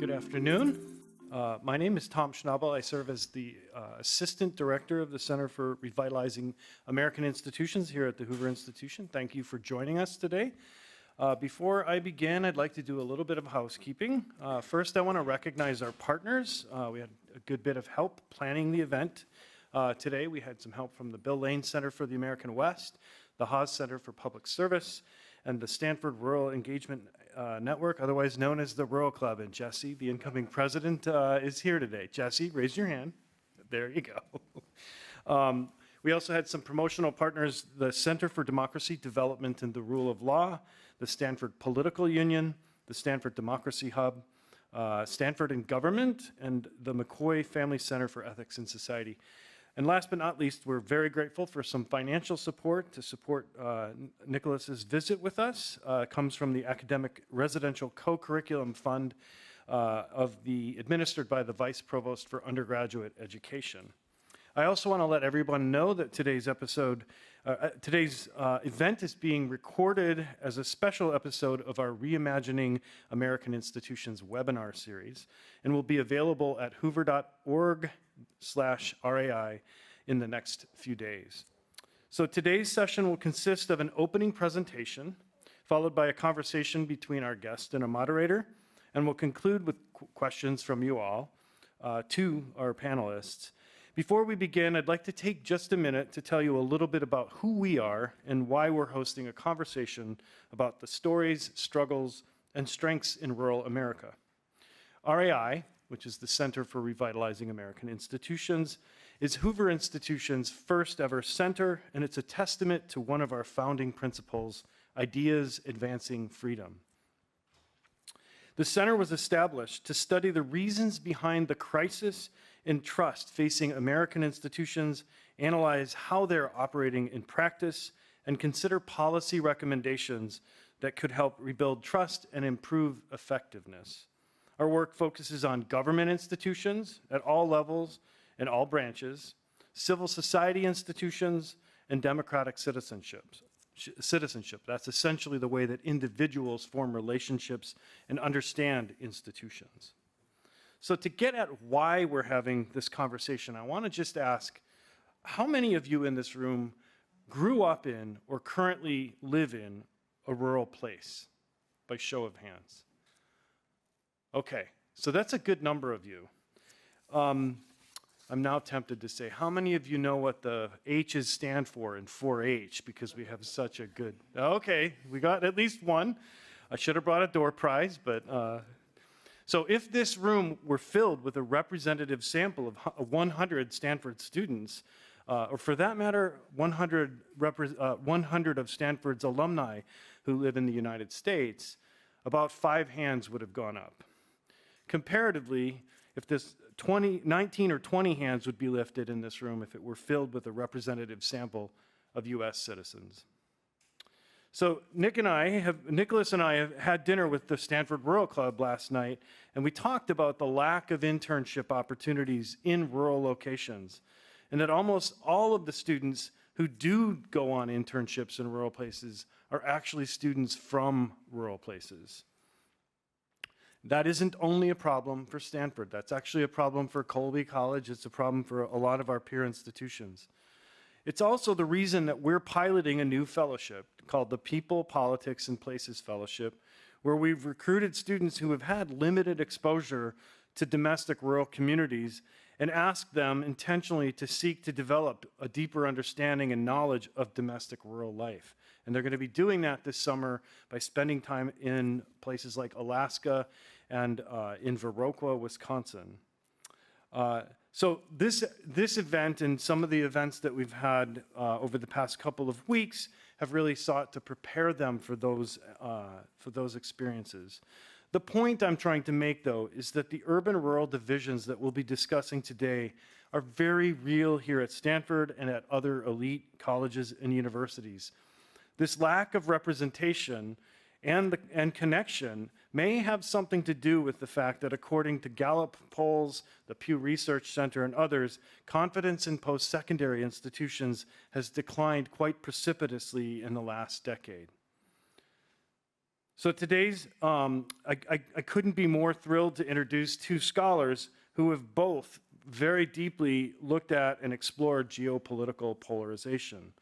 Good afternoon. My name is Tom Schnabel. I serve as the Assistant Director of the Center for Revitalizing American Institutions here at the Hoover Institution. Thank you for joining us today. Before I begin, I'd like to do a little bit of housekeeping. First, I want to recognize our partners. We had a good bit of help planning the event. Today, we had some help from the Bill Lane Center for the American West, the Haas Center for Public Service, and the Stanford Rural Engagement Network, otherwise known as the Rural Club. And Jesse, the incoming president, is here today. Jesse, raise your hand. There you go. We also had some promotional partners, the Center for Democracy, Development, and the Rule of Law, the Stanford Political Union, the Stanford Democracy Hub, Stanford in Government, and the McCoy Family Center for Ethics and Society. And last but not least, we're very grateful for some financial support to support Nicholas's visit with us. It comes from the Academic Residential Co-Curriculum Fund administered by the Vice Provost for Undergraduate Education. I also want to let everyone know that today's event is being recorded as a special episode of our Reimagining American Institutions webinar series and will be available at hoover.org/RAI in the next few days. So today's session will consist of an opening presentation, followed by a conversation between our guest and a moderator, and we'll conclude with questions from you all to our panelists. Before we begin, I'd like to take just a minute to tell you a little bit about who we are and why we're hosting a conversation about the stories, struggles, and strengths in rural America. RAI, which is the Center for Revitalizing American Institutions, is Hoover Institution's first ever center, and it's a testament to one of our founding principles, ideas advancing freedom. The center was established to study the reasons behind the crisis in trust facing American institutions, analyze how they're operating in practice, and consider policy recommendations that could help rebuild trust and improve effectiveness. Our work focuses on government institutions at all levels and all branches, civil society institutions, and democratic citizenship. That's essentially the way that individuals form relationships and understand institutions. So to get at why we're having this conversation, I want to just ask, how many of you in this room grew up in or currently live in a rural place? By show of hands. Okay, so that's a good number of you. I'm now tempted to say, how many of you know what the H's stand for in 4-H, because we have such a good, okay, we got at least one. I should have brought a door prize, but, so if this room were filled with a representative sample of 100 Stanford students, or for that matter, 100 of Stanford's alumni who live in the United States, about 5 hands would have gone up. Comparatively, if this 19 or 20 hands would be lifted in this room if it were filled with a representative sample of US citizens. So Nicholas and I have had dinner with the Stanford Rural Club last night, and we talked about the lack of internship opportunities in rural locations, and that almost all of the students who do go on internships in rural places are actually students from rural places. That isn't only a problem for Stanford. That's actually a problem for Colby College. It's a problem for a lot of our peer institutions. It's also the reason that we're piloting a new fellowship called the People, Politics, and Places Fellowship, where we've recruited students who have had limited exposure to domestic rural communities and asked them intentionally to seek to develop a deeper understanding and knowledge of domestic rural life. And they're going to be doing that this summer by spending time in places like Alaska and in Viroqua, Wisconsin. So this event and some of the events that we've had over the past couple of weeks have really sought to prepare them for those experiences. The point I'm trying to make, though, is that the urban-rural divisions that we'll be discussing today are very real here at Stanford and at other elite colleges and universities. This lack of representation and connection may have something to do with the fact that, according to Gallup polls, the Pew Research Center, and others, confidence in post-secondary institutions has declined quite precipitously in the last decade. So today's, I couldn't be more thrilled to introduce two scholars who have both very deeply looked at and explored geopolitical polarization.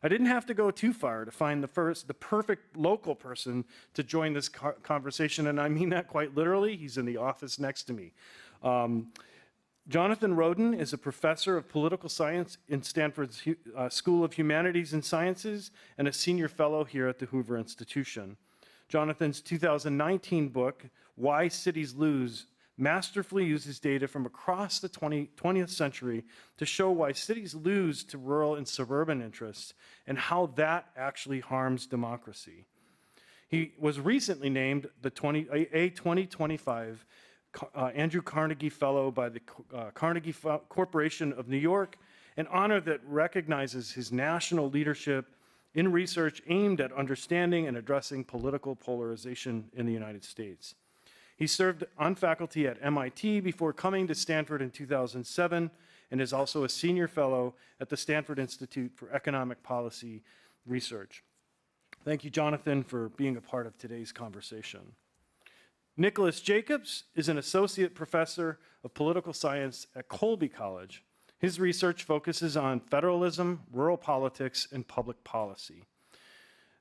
I didn't have to go too far to find the perfect local person to join this conversation, and I mean that quite literally. He's in the office next to me. Jonathan Roden is a professor of political science in Stanford's School of Humanities and Sciences and a senior fellow here at the Hoover Institution. Jonathan's 2019 book, Why Cities Lose, masterfully uses data from across the 20th century to show why cities lose to rural and suburban interests and how that actually harms democracy. He was recently named a 2025 Andrew Carnegie Fellow by the Carnegie Corporation of New York, an honor that recognizes his national leadership in research aimed at understanding and addressing political polarization in the United States. He served on faculty at MIT before coming to Stanford in 2007 and is also a senior fellow at the Stanford Institute for Economic Policy Research. Thank you, Jonathan, for being a part of today's conversation. Nicholas Jacobs is an associate professor of political science at Colby College. His research focuses on federalism, rural politics, and public policy.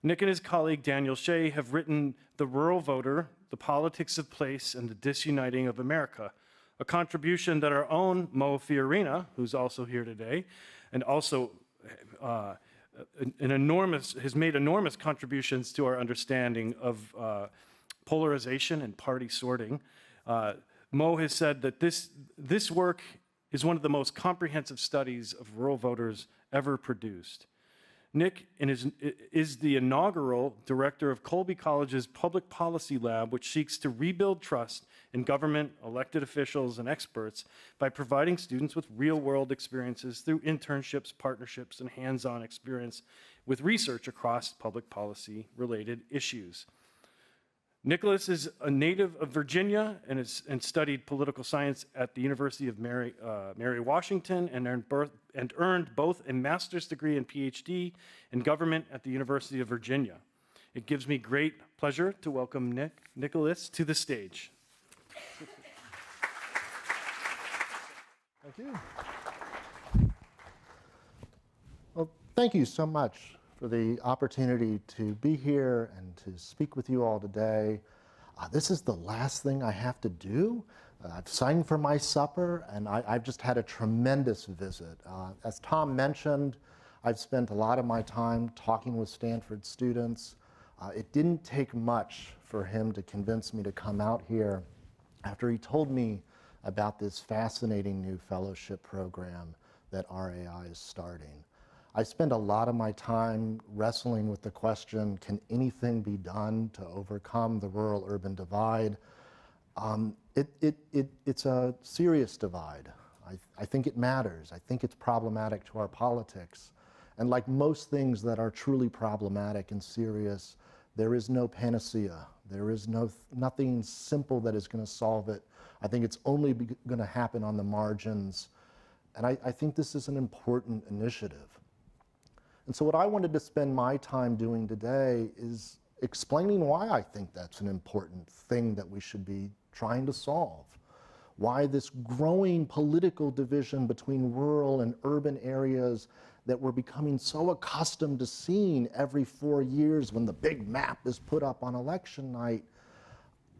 Nick and his colleague Daniel Shea have written The Rural Voter, The Politics of Place, and the Disuniting of America, a contribution that our own Mo Fiorina, who's also here today, and also has made enormous contributions to our understanding of polarization and party sorting. Mo has said that this work is one of the most comprehensive studies of rural voters ever produced. Nick is the inaugural director of Colby College's Public Policy Lab, which seeks to rebuild trust in government, elected officials, and experts by providing students with real-world experiences through internships, partnerships, and hands-on experience with research across public policy-related issues. Nicholas is a native of Virginia and studied political science at the University of Mary Washington and earned both a master's degree and PhD in government at the University of Virginia. It gives me great pleasure to welcome Nicholas to the stage. Thank you. Well, thank you so much for the opportunity to be here and to speak with you all today. This is the last thing I have to do. I've signed for my supper, and I've just had a tremendous visit. As Tom mentioned, I've spent a lot of my time talking with Stanford students. It didn't take much for him to convince me to come out here after he told me about this fascinating new fellowship program that RAI is starting. I spend a lot of my time wrestling with the question, can anything be done to overcome the rural-urban divide? It's a serious divide. I think it matters. I think it's problematic to our politics. And like most things that are truly problematic and serious, there is no panacea. There is nothing simple that is going to solve it. I think it's only going to happen on the margins. And I think this is an important initiative. And so what I wanted to spend my time doing today is explaining why I think that's an important thing that we should be trying to solve. Why this growing political division between rural and urban areas that we're becoming so accustomed to seeing every 4 years when the big map is put up on election night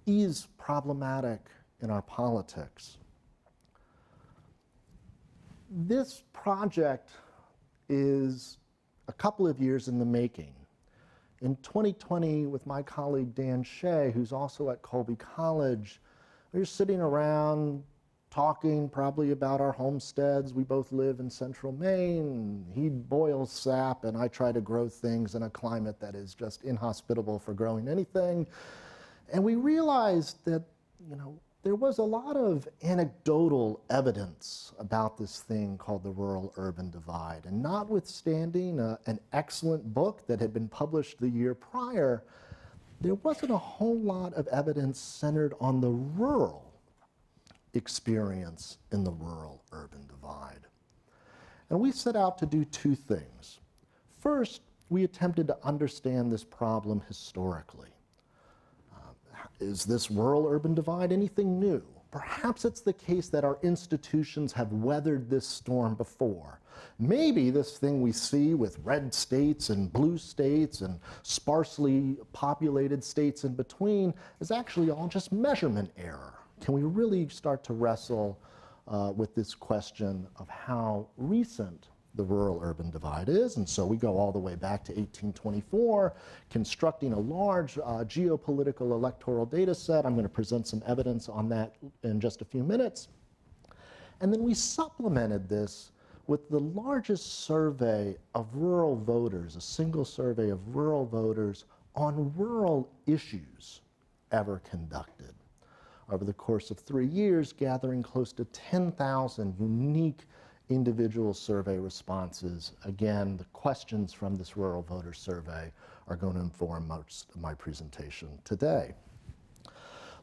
is problematic in our politics. This project is a couple of years in the making. In 2020, with my colleague Dan Shea, who's also at Colby College, we were sitting around talking probably about our homesteads. We both live in central Maine. He boils sap, and I try to grow things in a climate that is just inhospitable for growing anything. And we realized that, there was a lot of anecdotal evidence about this thing called the rural-urban divide. And notwithstanding an excellent book that had been published the year prior, there wasn't a whole lot of evidence centered on the rural experience in the rural-urban divide. And we set out to do two things. First, we attempted to understand this problem historically. Is this rural-urban divide anything new? Perhaps it's the case that our institutions have weathered this storm before. Maybe this thing we see with red states and blue states and sparsely populated states in between is actually all just measurement error. Can we really start to wrestle with this question of how recent the rural-urban divide is? And so we go all the way back to 1824, constructing a large geopolitical electoral data set. I'm going to present some evidence on that in just a few minutes. And then we supplemented this with the largest survey of rural voters, a single survey of rural voters on rural issues ever conducted. Over the course of 3 years, gathering close to 10,000 unique individual survey responses. Again, the questions from this rural voter survey are going to inform most of my presentation today.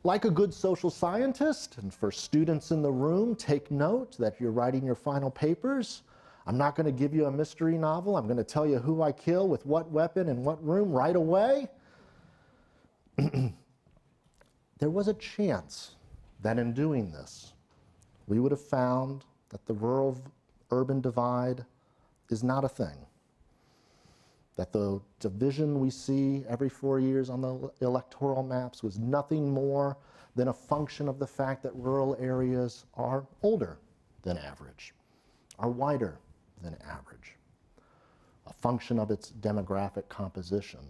Like a good social scientist, and for students in the room, take note that you're writing your final papers. I'm not going to give you a mystery novel. I'm going to tell you who I kill with what weapon in what room right away. There was a chance that in doing this, we would have found that the rural-urban divide is not a thing. That the division we see every 4 years on the electoral maps was nothing more than a function of the fact that rural areas are older than average, are wider than average, a function of its demographic composition.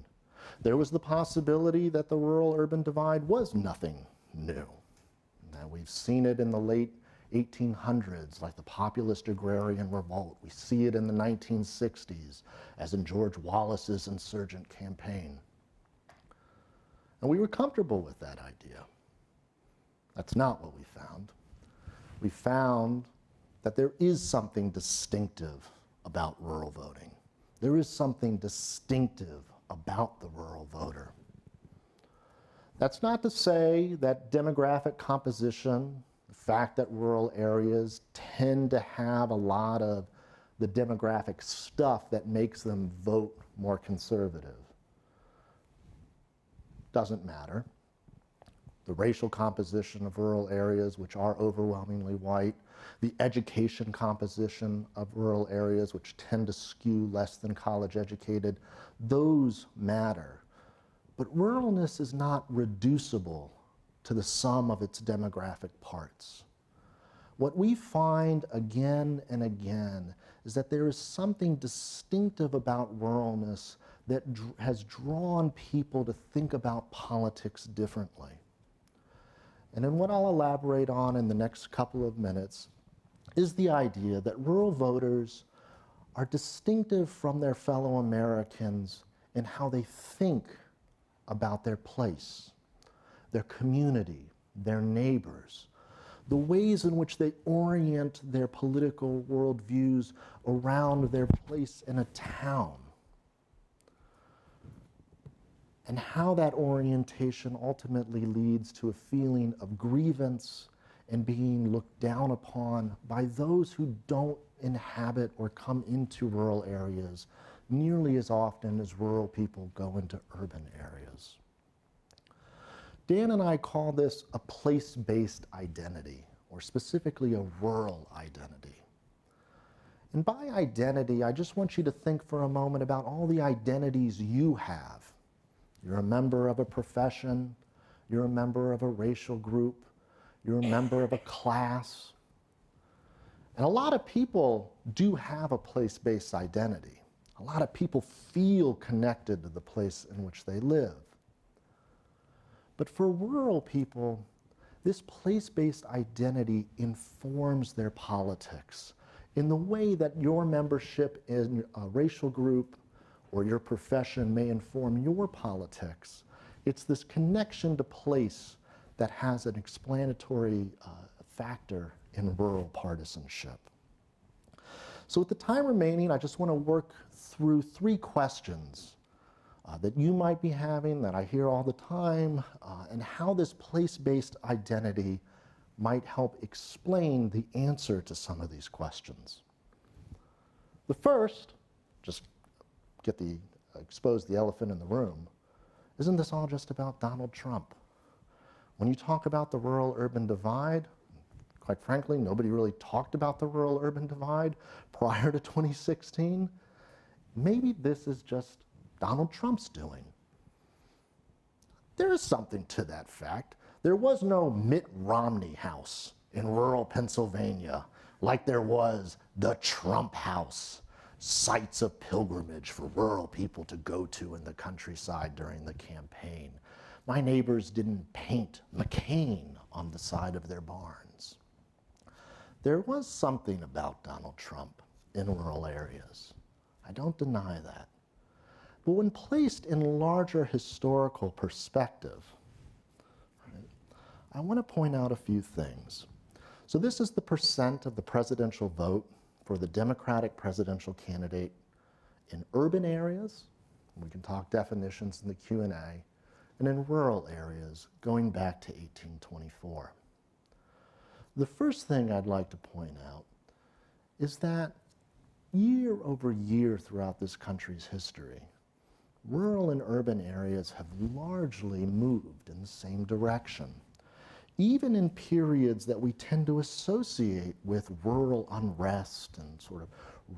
There was the possibility that the rural-urban divide was nothing new. Now, we've seen it in the late 1800s, like the populist agrarian revolt. We see it in the 1960s, as in George Wallace's insurgent campaign. And we were comfortable with that idea. That's not what we found. We found that there is something distinctive about rural voting. There is something distinctive about the rural voter. That's not to say that demographic composition, the fact that rural areas tend to have a lot of the demographic stuff that makes them vote more conservative, doesn't matter. The racial composition of rural areas, which are overwhelmingly white, the education composition of rural areas, which tend to skew less than college educated, those matter. But ruralness is not reducible to the sum of its demographic parts. What we find again and again is that there is something distinctive about ruralness that has drawn people to think about politics differently. And then what I'll elaborate on in the next couple of minutes is the idea that rural voters are distinctive from their fellow Americans in how they think about their place, their community, their neighbors, the ways in which they orient their political worldviews around their place in a town, and how that orientation ultimately leads to a feeling of grievance and being looked down upon by those who don't inhabit or come into rural areas nearly as often as rural people go into urban areas. Dan and I call this a place-based identity, or specifically a rural identity. And by identity, I just want you to think for a moment about all the identities you have. You're a member of a profession, you're a member of a racial group, you're a member of a class. And a lot of people do have a place-based identity. A lot of people feel connected to the place in which they live. But for rural people, this place-based identity informs their politics in the way that your membership in a racial group or your profession may inform your politics. It's this connection to place that has an explanatory factor in rural partisanship. So with the time remaining, I just want to work through 3 questions that you might be having, that I hear all the time, and how this place-based identity might help explain the answer to some of these questions. The first, just expose the elephant in the room, isn't this all just about Donald Trump? When you talk about the rural-urban divide, quite frankly, nobody really talked about the rural-urban divide prior to 2016. Maybe this is just Donald Trump's doing. There is something to that fact. There was no Mitt Romney house in rural Pennsylvania like there was the Trump house, sites of pilgrimage for rural people to go to in the countryside during the campaign. My neighbors didn't paint McCain on the side of their barns. There was something about Donald Trump in rural areas. I don't deny that. But when placed in larger historical perspective, I want to point out a few things. So this is the percent of the presidential vote for the Democratic presidential candidate in urban areas, we can talk definitions in the Q&A, and in rural areas going back to 1824. The first thing I'd like to point out is that year over year throughout this country's history, rural and urban areas have largely moved in the same direction, even in periods that we tend to associate with rural unrest and sort of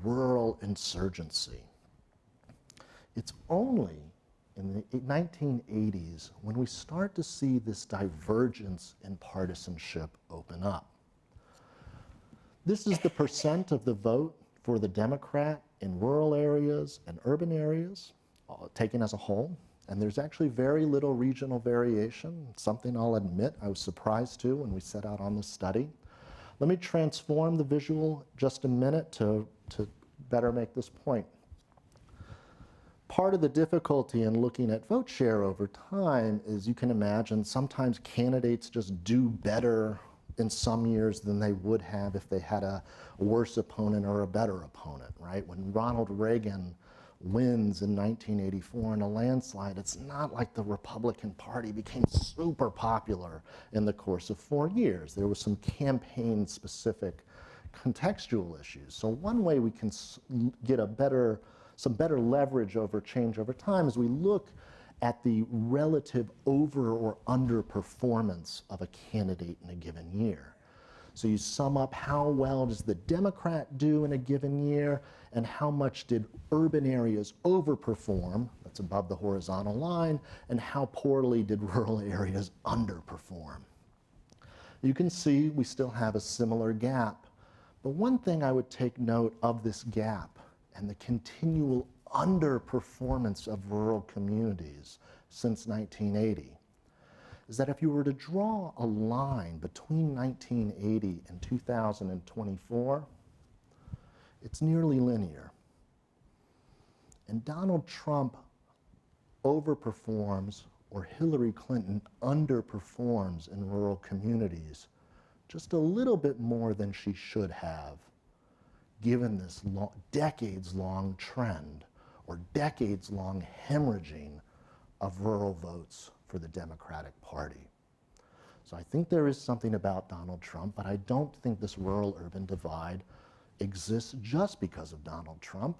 rural insurgency. It's only in the 1980s when we start to see this divergence in partisanship open up. This is the percent of the vote for the Democrat in rural areas and urban areas, taken as a whole. And there's actually very little regional variation, something I'll admit I was surprised to when we set out on this study. Let me transform the visual just a minute to better make this point. Part of the difficulty in looking at vote share over time is, you can imagine, sometimes candidates just do better in some years than they would have if they had a worse opponent or a better opponent, right? When Ronald Reagan wins in 1984 in a landslide, it's not like the Republican Party became super popular in the course of 4 years. There was some campaign-specific contextual issues. So one way we can get some better leverage over change over time is we look at the relative over or underperformance of a candidate in a given year. So you sum up how well does the Democrat do in a given year, and how much did urban areas overperform, that's above the horizontal line, and how poorly did rural areas underperform. You can see we still have a similar gap, but one thing I would take note of this gap and the continual underperformance of rural communities since 1980 is that if you were to draw a line between 1980 and 2024, it's nearly linear. And Donald Trump overperforms, or Hillary Clinton underperforms in rural communities just a little bit more than she should have, given this decades-long trend or decades-long hemorrhaging of rural votes for the Democratic Party. So I think there is something about Donald Trump, but I don't think this rural-urban divide exists just because of Donald Trump.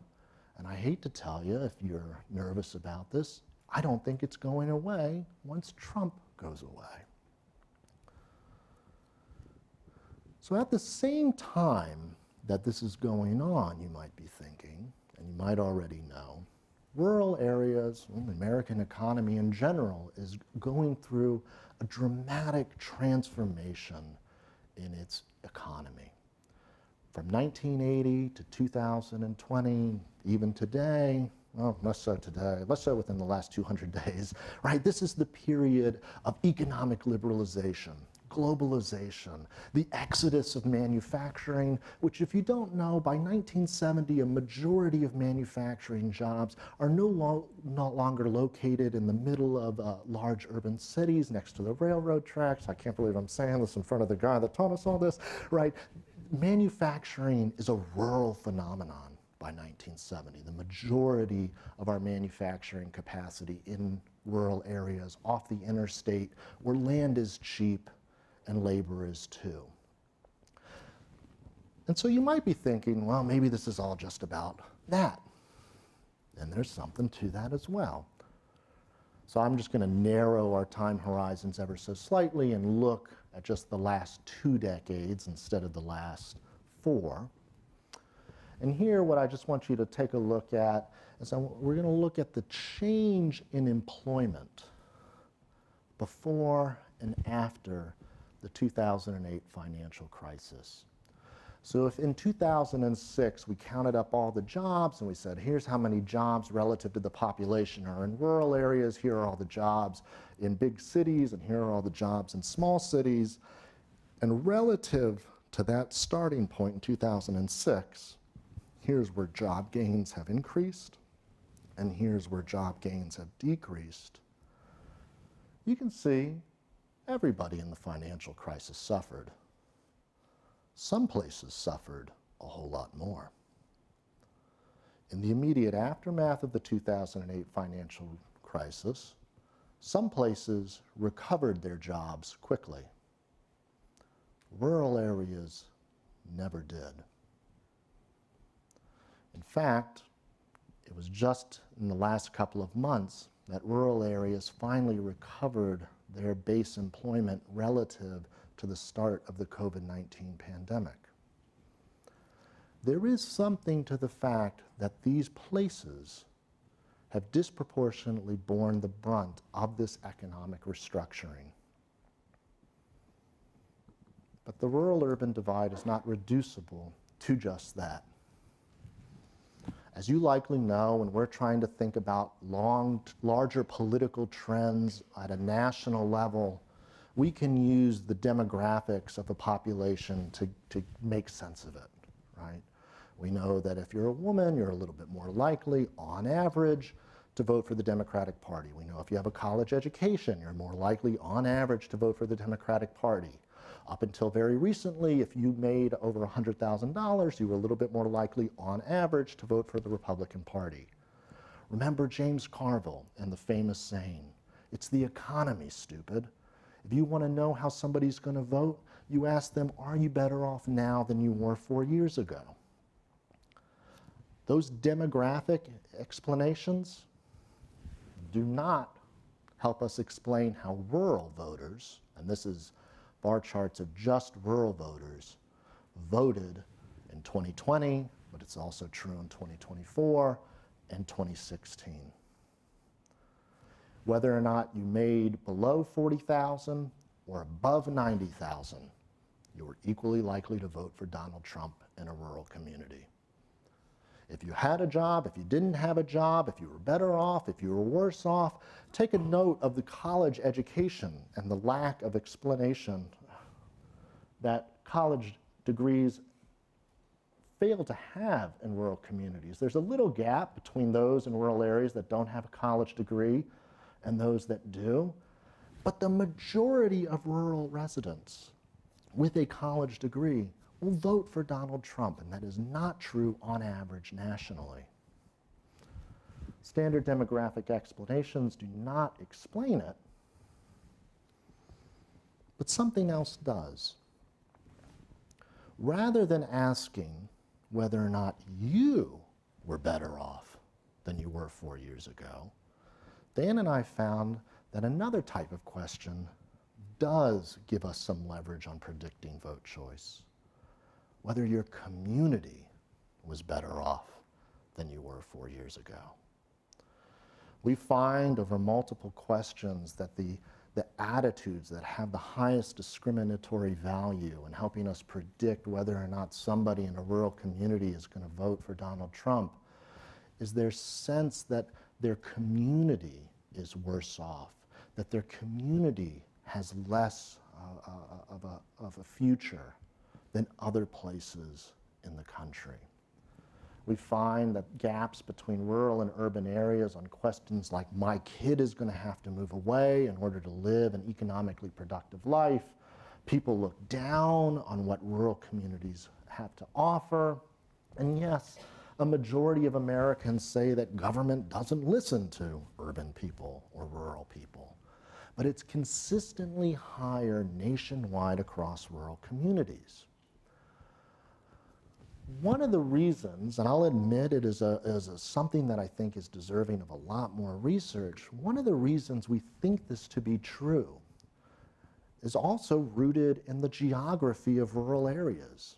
And I hate to tell you, if you're nervous about this, I don't think it's going away once Trump goes away. So at the same time that this is going on, you might be thinking, and you might already know, rural areas, the American economy in general, is going through a dramatic transformation in its economy. From 1980 to 2020, even today, well, less so today, less so within the last 200 days, right? This is the period of economic liberalization, globalization, the exodus of manufacturing, which, if you don't know, by 1970, a majority of manufacturing jobs are no longer located in the middle of large urban cities next to the railroad tracks. I can't believe I'm saying this in front of the guy that taught us all this, right? Manufacturing is a rural phenomenon by 1970. The majority of our manufacturing capacity in rural areas off the interstate where land is cheap and labor is too. And so you might be thinking, well, maybe this is all just about that. And there's something to that as well. So I'm just going to narrow our time horizons ever so slightly and look at just the last 2 decades instead of the last 4. And here, what I just want you to take a look at is we're going to look at the change in employment before and after the 2008 financial crisis. So if in 2006 we counted up all the jobs and we said, here's how many jobs relative to the population are in rural areas, here are all the jobs in big cities, and here are all the jobs in small cities, and relative to that starting point in 2006, here's where job gains have increased, and here's where job gains have decreased. You can see everybody in the financial crisis suffered. Some places suffered a whole lot more. In the immediate aftermath of the 2008 financial crisis, some places recovered their jobs quickly. Rural areas never did. In fact, it was just in the last couple of months that rural areas finally recovered their base employment relative to the start of the COVID-19 pandemic. There is something to the fact that these places have disproportionately borne the brunt of this economic restructuring. But the rural-urban divide is not reducible to just that. As you likely know, when we're trying to think about larger political trends at a national level, we can use the demographics of a population to make sense of it, right? We know that if you're a woman, you're a little bit more likely, on average, to vote for the Democratic Party. We know if you have a college education, you're more likely, on average, to vote for the Democratic Party. Up until very recently, if you made over $100,000, you were a little bit more likely, on average, to vote for the Republican Party. Remember James Carville and the famous saying, "It's the economy, stupid." If you want to know how somebody's going to vote, you ask them, are you better off now than you were 4 years ago? Those demographic explanations do not help us explain how rural voters, and this is bar charts of just rural voters, voted in 2020, but it's also true in 2024 and 2016. Whether or not you made below 40,000 or above 90,000, you were equally likely to vote for Donald Trump in a rural community. If you had a job, if you didn't have a job, if you were better off, if you were worse off, take a note of the college education and the lack of explanation that college degrees fail to have in rural communities. There's a little gap between those in rural areas that don't have a college degree and those that do, but the majority of rural residents with a college degree will vote for Donald Trump, and that is not true on average nationally. Standard demographic explanations do not explain it, but something else does. Rather than asking whether or not you were better off than you were 4 years ago, Dan and I found that another type of question does give us some leverage on predicting vote choice. Whether your community was better off than you were 4 years ago. We find over multiple questions that the attitudes that have the highest discriminatory value in helping us predict whether or not somebody in a rural community is going to vote for Donald Trump is their sense that their community is worse off, that their community has less of a future than other places in the country. We find that gaps between rural and urban areas on questions like, my kid is going to have to move away in order to live an economically productive life. People look down on what rural communities have to offer. And yes, a majority of Americans say that government doesn't listen to urban people or rural people. But it's consistently higher nationwide across rural communities. One of the reasons, and I'll admit it is something that I think is deserving of a lot more research, one of the reasons we think this to be true is also rooted in the geography of rural areas.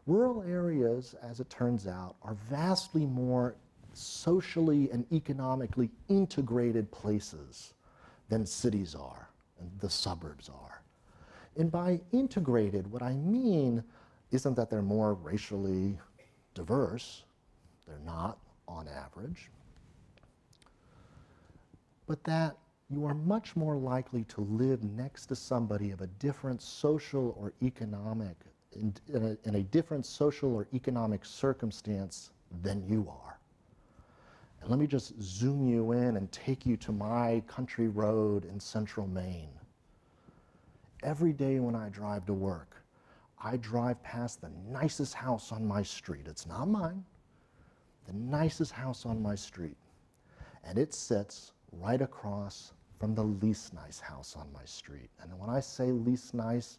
Rural areas, as it turns out, are vastly more socially and economically integrated places than cities are and the suburbs are. And by integrated, what I mean isn't that they're more racially diverse. They're not on average. But that you are much more likely to live next to somebody of a different social or economic, in a different social or economic circumstance than you are. And let me just zoom you in and take you to my country road in central Maine. Every day when I drive to work, I drive past the nicest house on my street. It's not mine, the nicest house on my street. And it sits right across from the least nice house on my street. And when I say least nice,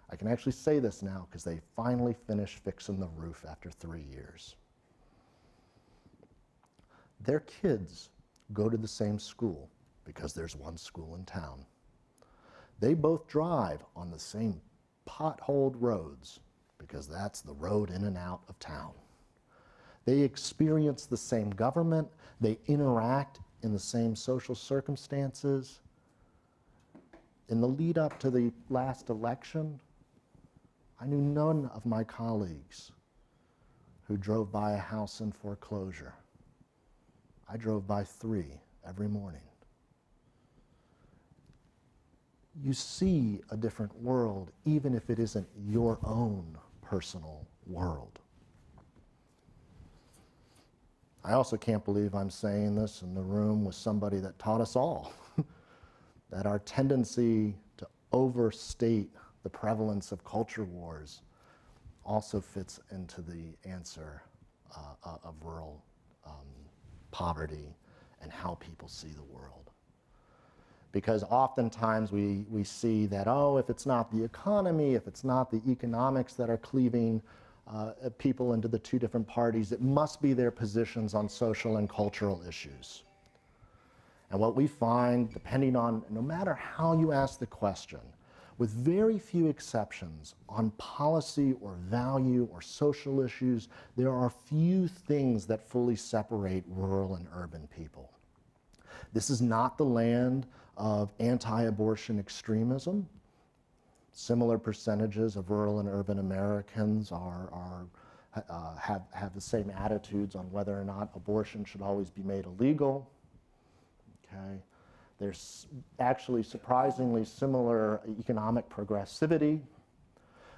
I can actually say this now because they finally finished fixing the roof after 3 years. Their kids go to the same school because there's one school in town. They both drive on the same potholed roads because that's the road in and out of town. They experience the same government. They interact in the same social circumstances. In the lead up to the last election, I knew none of my colleagues who drove by a house in foreclosure. I drove by 3 every morning. You see a different world, even if it isn't your own personal world. I also can't believe I'm saying this in the room with somebody that taught us all that our tendency to overstate the prevalence of culture wars also fits into the answer of rural poverty and how people see the world. Because oftentimes we see that, oh, if it's not the economy, if it's not the economics that are cleaving people into the two different parties, it must be their positions on social and cultural issues. And what we find, depending on, no matter how you ask the question, with very few exceptions, on policy or value or social issues, there are few things that fully separate rural and urban people. This is not the land of anti-abortion extremism. Similar percentages of rural and urban Americans have the same attitudes on whether or not abortion should always be made illegal. Okay. There's actually surprisingly similar economic progressivity.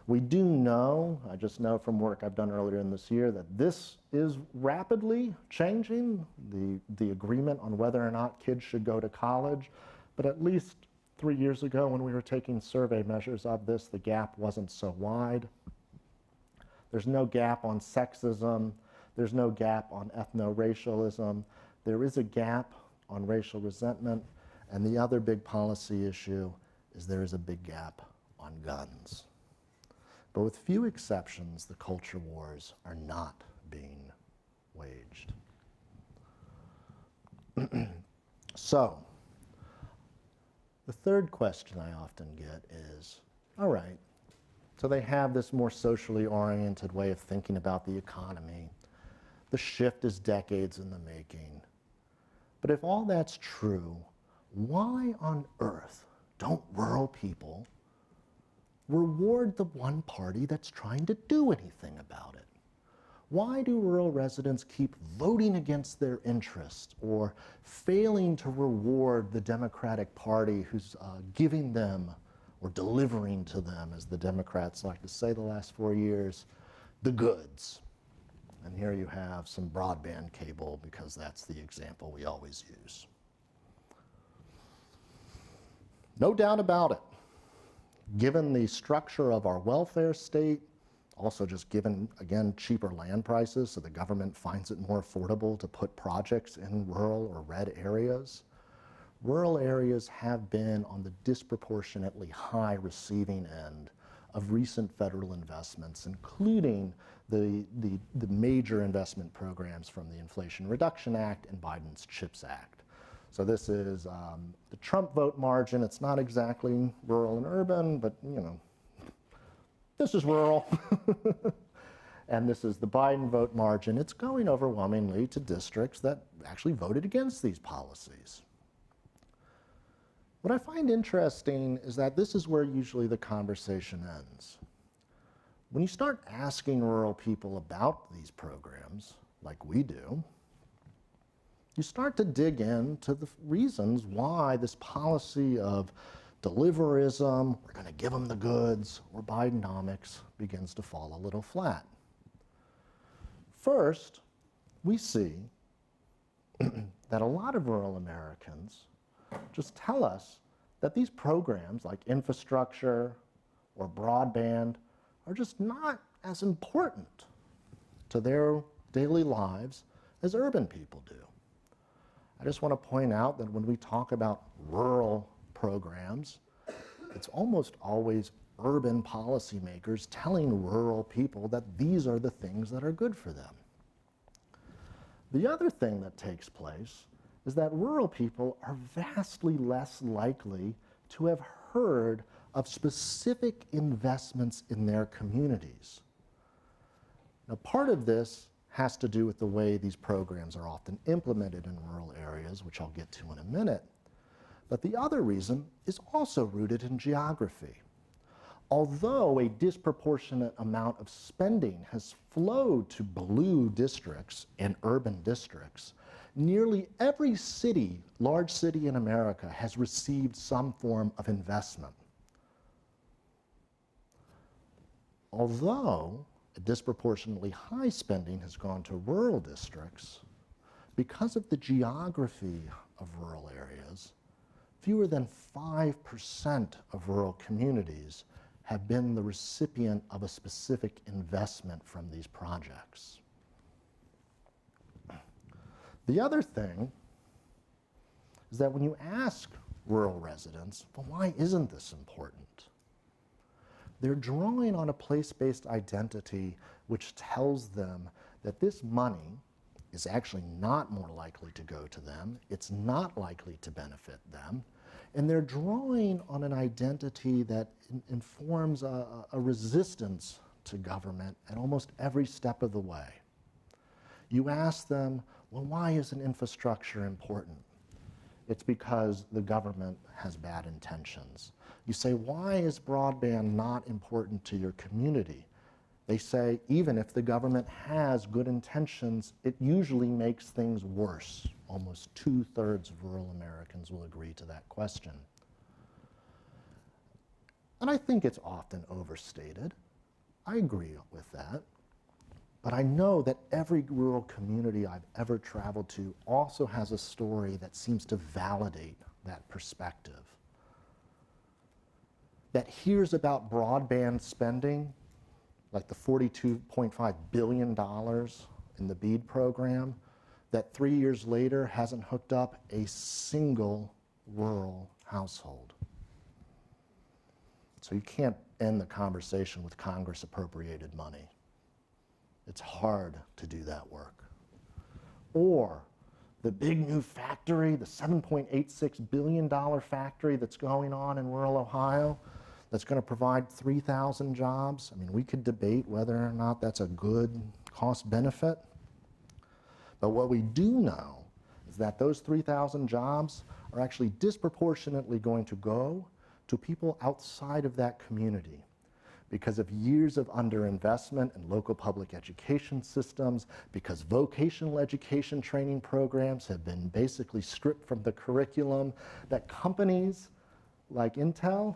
We do know, I just know from work I've done earlier in this year, that this is rapidly changing, the agreement on whether or not kids should go to college. But at least 3 years ago when we were taking survey measures of this, the gap wasn't so wide. There's no gap on sexism. There's no gap on ethno-racialism. There is a gap on racial resentment. And the other big policy issue is there is a big gap on guns. But with few exceptions, the culture wars are not being waged. So, the third question I often get is, all right, so they have this more socially oriented way of thinking about the economy. The shift is decades in the making. But if all that's true, why on earth don't rural people reward the one party that's trying to do anything about it? Why do rural residents keep voting against their interests or failing to reward the Democratic Party who's giving them or delivering to them, as the Democrats like to say the last 4 years, the goods? And here you have some broadband cable because that's the example we always use. No doubt about it. Given the structure of our welfare state, also just given, again, cheaper land prices, so the government finds it more affordable to put projects in rural or red areas, rural areas have been on the disproportionately high receiving end of recent federal investments, including the major investment programs from the Inflation Reduction Act and Biden's CHIPS Act. So this is the Trump vote margin. It's not exactly rural and urban, but you know, this is rural. And this is the Biden vote margin. It's going overwhelmingly to districts that actually voted against these policies. What I find interesting is that this is where usually the conversation ends. When you start asking rural people about these programs, like we do, you start to dig into the reasons why this policy of deliverism, we're going to give them the goods, or Bidenomics begins to fall a little flat. First, we see that a lot of rural Americans just tell us that these programs like infrastructure or broadband are just not as important to their daily lives as urban people do. I just want to point out that when we talk about rural programs, it's almost always urban policymakers telling rural people that these are the things that are good for them. The other thing that takes place is that rural people are vastly less likely to have heard of specific investments in their communities. Now, part of this has to do with the way these programs are often implemented in rural areas, which I'll get to in a minute. But the other reason is also rooted in geography. Although a disproportionate amount of spending has flowed to blue districts and urban districts, nearly every city, large city in America, has received some form of investment. Although a disproportionately high spending has gone to rural districts, because of the geography of rural areas, fewer than 5% of rural communities have been the recipient of a specific investment from these projects. The other thing is that when you ask rural residents, well, why isn't this important? They're drawing on a place-based identity which tells them that this money is actually not more likely to go to them, it's not likely to benefit them, and they're drawing on an identity that informs a resistance to government at almost every step of the way. You ask them, well, why isn't infrastructure important? It's because the government has bad intentions. You say, why is broadband not important to your community? They say, even if the government has good intentions, it usually makes things worse. Almost 2/3 of rural Americans will agree to that question. And I think it's often overstated. I agree with that. But I know that every rural community I've ever traveled to also has a story that seems to validate that perspective. That hears about broadband spending, like the $42.5 billion in the BEAD program, that 3 years later hasn't hooked up a single rural household. So you can't end the conversation with Congress appropriated money. It's hard to do that work. Or the big new factory, the $7.86 billion factory that's going on in rural Ohio, that's going to provide 3,000 jobs. I mean, we could debate whether or not that's a good cost benefit. But what we do know is that those 3,000 jobs are actually disproportionately going to go to people outside of that community because of years of underinvestment in local public education systems, because vocational education training programs have been basically stripped from the curriculum, that companies like Intel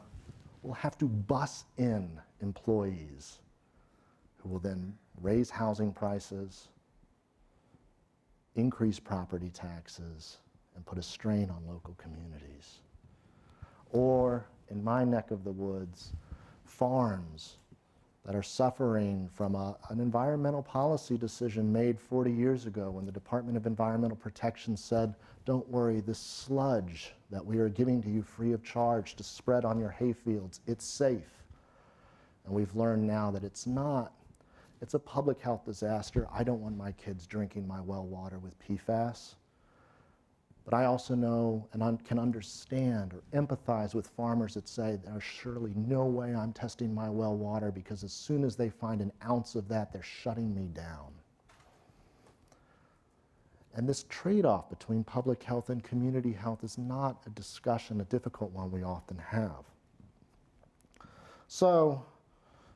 will have to bus in employees who will then raise housing prices, increase property taxes, and put a strain on local communities. Or, in my neck of the woods, farms that are suffering from an environmental policy decision made 40 years ago when the Department of Environmental Protection said, don't worry, this sludge that we are giving to you free of charge to spread on your hayfields, it's safe. And we've learned now that it's a public health disaster. I don't want my kids drinking my well water with PFAS. But I also know and can understand or empathize with farmers that say there's surely no way I'm testing my well water because as soon as they find an ounce of that, they're shutting me down. And this trade-off between public health and community health is not a discussion, a difficult one we often have. So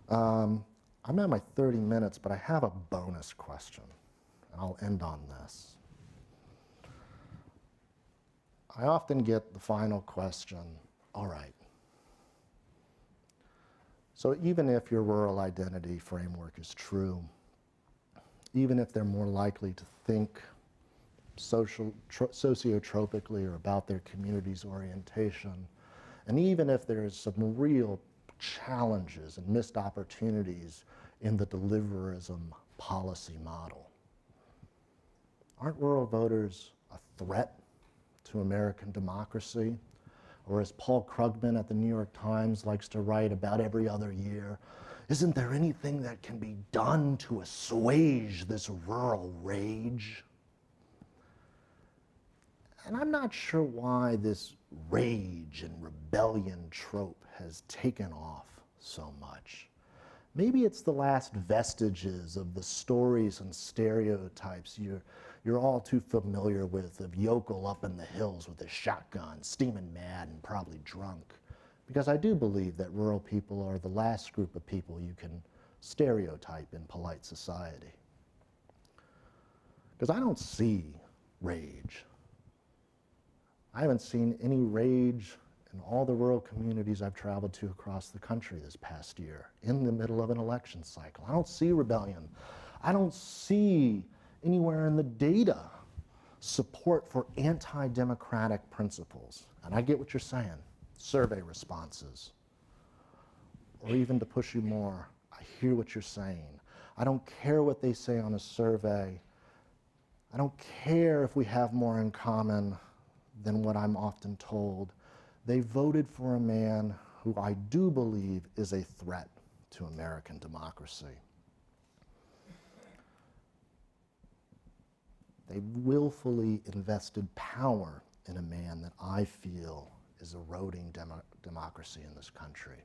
I'm at my 30 minutes, but I have a bonus question. I'll end on this. I often get the final question, all right, so even if your rural identity framework is true, even if they're more likely to think sociotropically or about their community's orientation, and even if there's some real challenges and missed opportunities in the Deliverism policy model, aren't rural voters a threat to American democracy? Or as Paul Krugman at the New York Times likes to write about every other year, isn't there anything that can be done to assuage this rural rage? And I'm not sure why this rage and rebellion trope has taken off so much. Maybe it's the last vestiges of the stories and stereotypes you're all too familiar with of yokel up in the hills with a shotgun, steaming mad and probably drunk. Because I do believe that rural people are the last group of people you can stereotype in polite society. Because I don't see rage. I haven't seen any rage in all the rural communities I've traveled to across the country this past year, in the middle of an election cycle. I don't see rebellion. I don't see anywhere in the data support for anti-democratic principles. And I get what you're saying, survey responses. Or even to push you more, I hear what you're saying. I don't care what they say on a survey. I don't care if we have more in common than what I'm often told. They voted for a man who I do believe is a threat to American democracy. They willfully invested power in a man that I feel is eroding democracy in this country.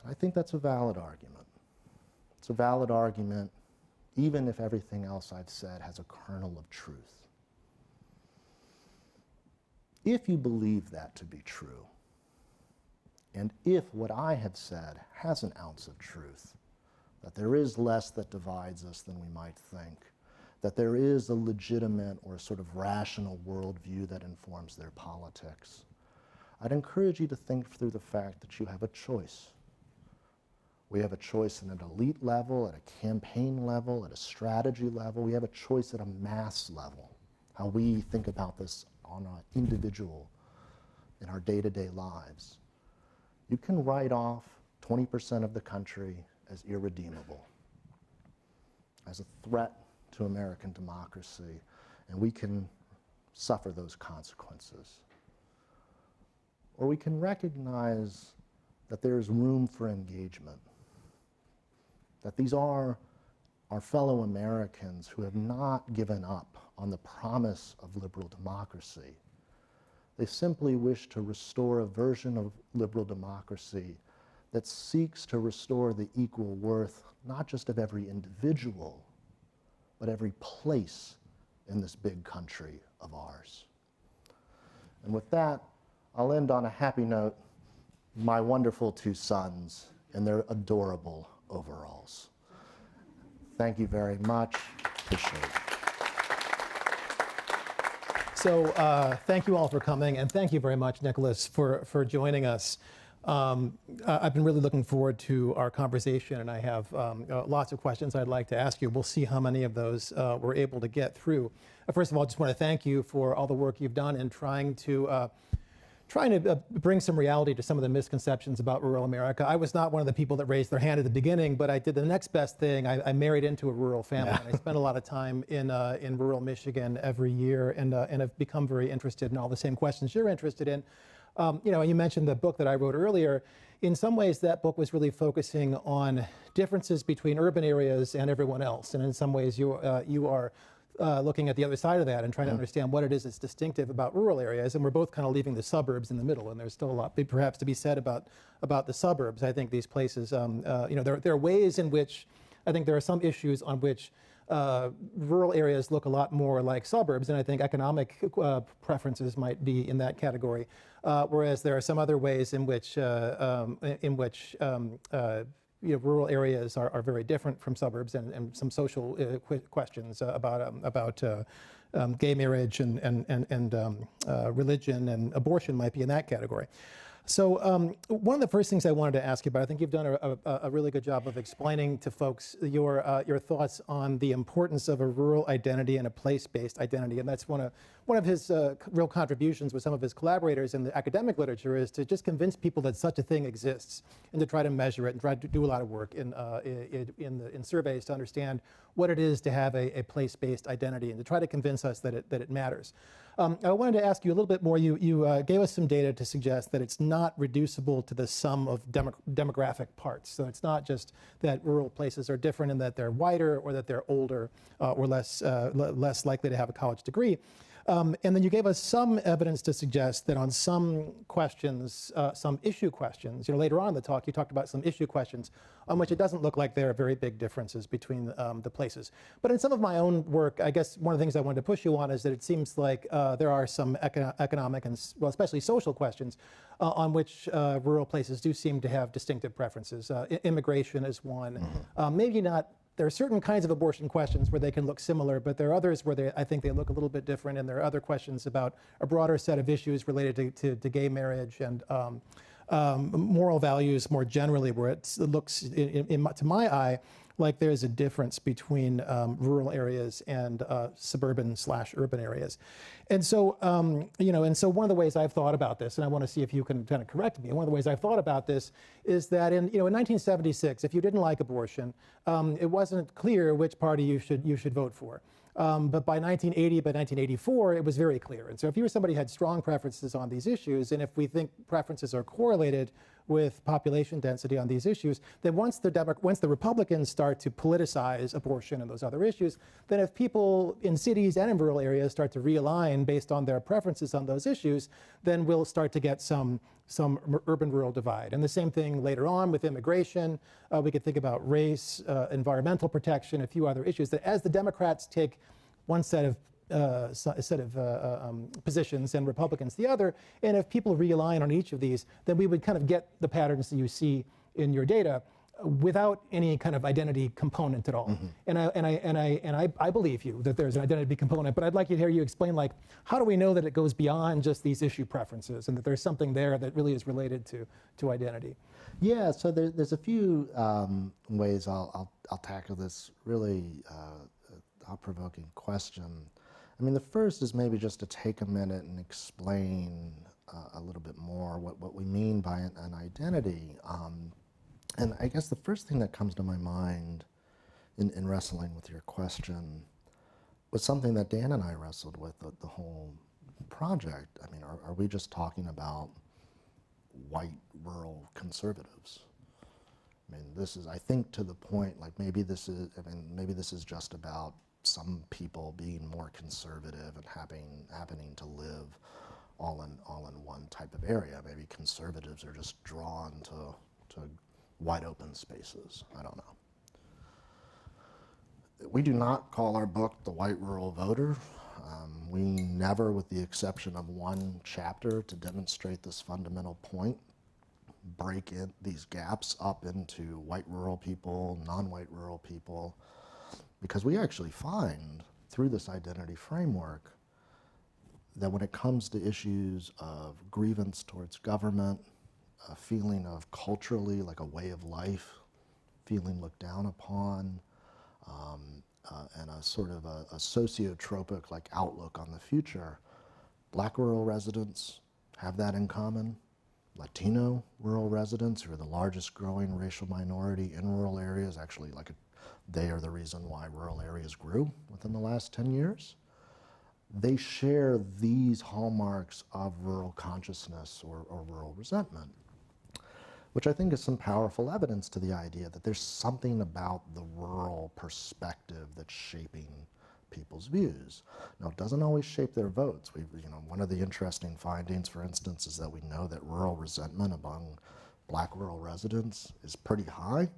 And I think that's a valid argument. It's a valid argument, even if everything else I've said has a kernel of truth. If you believe that to be true, and if what I have said has an ounce of truth, that there is less that divides us than we might think, that there is a legitimate or sort of rational worldview that informs their politics, I'd encourage you to think through the fact that you have a choice. We have a choice at an elite level, at a campaign level, at a strategy level. We have a choice at a mass level, how we think about this on an individual in our day-to-day lives. You can write off 20% of the country as irredeemable, as a threat to American democracy, and we can suffer those consequences. Or we can recognize that there's room for engagement, that these are our fellow Americans who have not given up on the promise of liberal democracy. They simply wish to restore a version of liberal democracy that seeks to restore the equal worth, not just of every individual, but every place in this big country of ours. And with that, I'll end on a happy note, my wonderful two sons in their adorable overalls. Thank you very much. Appreciate it. So thank you all for coming, and thank you very much, Nicholas, for joining us. I've been really looking forward to our conversation, and I have lots of questions I'd like to ask you. We'll see how many of those we're able to get through. First of all, I just want to thank you for all the work you've done in trying to bring some reality to some of the misconceptions about rural America. I was not one of the people that raised their hand at the beginning, but I did the next best thing. I married into a rural family, and I spent a lot of time in rural Michigan every year, and have become very interested in all the same questions you're interested in. You mentioned the book that I wrote earlier. In some ways, that book was really focusing on differences between urban areas and everyone else. And in some ways, you are looking at the other side of that and trying to understand what it is that's distinctive about rural areas. And we're both kind of leaving the suburbs in the middle. And there's still a lot perhaps to be said about the suburbs. I think these places, there are ways in which I think there are some issues on which rural areas look a lot more like suburbs, and I think economic preferences might be in that category. Whereas there are some other ways in which rural areas are very different from suburbs, and some social questions about gay marriage and religion and abortion might be in that category. So one of the first things I wanted to ask you about, I think you've done a really good job of explaining to folks your thoughts on the importance of a rural identity and a place-based identity. And that's one of his real contributions with some of his collaborators in the academic literature, is to just convince people that such a thing exists and to try to measure it and try to do a lot of work in surveys to understand what it is to have a place-based identity and to try to convince us that it matters. I wanted to ask you a little bit more. You gave us some data to suggest that it's not reducible to the sum of demographic parts. So it's not just that rural places are different in that they're whiter or that they're older or less likely to have a college degree. And then you gave us some evidence to suggest that on some questions, some issue questions, later on in the talk, you talked about some issue questions on which it doesn't look like there are very big differences between the places. But in some of my own work, I guess one of the things I wanted to push you on is that it seems like there are some economic and, well, especially social questions on which rural places do seem to have distinctive preferences. Immigration is one. Maybe not. There are certain kinds of abortion questions where they can look similar, but there are others where I think they look a little bit different, and there are other questions about a broader set of issues related to gay marriage and moral values more generally, where it looks, to my eye, like there's a difference between rural areas and suburban/urban areas. And so, and so one of the ways I've thought about this, and I want to see if you can kind of correct me, one of the ways I've thought about this is that in 1976, if you didn't like abortion, it wasn't clear which party you should vote for. But by 1984, it was very clear. And so if you were somebody who had strong preferences on these issues, and if we think preferences are correlated with population density on these issues, then once the Republicans start to politicize abortion and those other issues, then if people in cities and in rural areas start to realign based on their preferences on those issues, then we'll start to get some urban-rural divide. And the same thing later on with immigration. We could think about race, environmental protection, a few other issues, that as the Democrats take one set of positions and Republicans the other, and if people realign on each of these, then we would kind of get the patterns that you see in your data without any kind of identity component at all. And I believe you that there's an identity component, but I'd like to hear you explain, like, how do we know that it goes beyond just these issue preferences and that there's something there that really is related to identity? Yeah, so there's a few ways I'll tackle this really thought-provoking question. I mean, the first is maybe just to take a minute and explain a little bit more what we mean by an identity. And I guess the first thing that comes to my mind in wrestling with your question was something that Dan and I wrestled with the whole project. I mean, are we just talking about white rural conservatives? I mean, this is, I think, to the point, like maybe this is just about some people being more conservative and happening to live all in one type of area. Maybe conservatives are just drawn to wide open spaces. I don't know. We do not call our book The White Rural Voter. We never, with the exception of one chapter to demonstrate this fundamental point, break these gaps up into white rural people, non-white rural people, because we actually find through this identity framework that when it comes to issues of grievance towards government, a feeling of culturally like a way of life, feeling looked down upon, and a sort of a sociotropic like outlook on the future, Black rural residents have that in common. Latino rural residents, who are the largest growing racial minority in rural areas, actually they are the reason why rural areas grew within the last 10 years. they share these hallmarks of rural consciousness or rural resentment, which I think is some powerful evidence to the idea that there's something about the rural perspective that's shaping people's views. Now, it doesn't always shape their votes. One of the interesting findings, for instance, is that we know that rural resentment among Black rural residents is pretty high,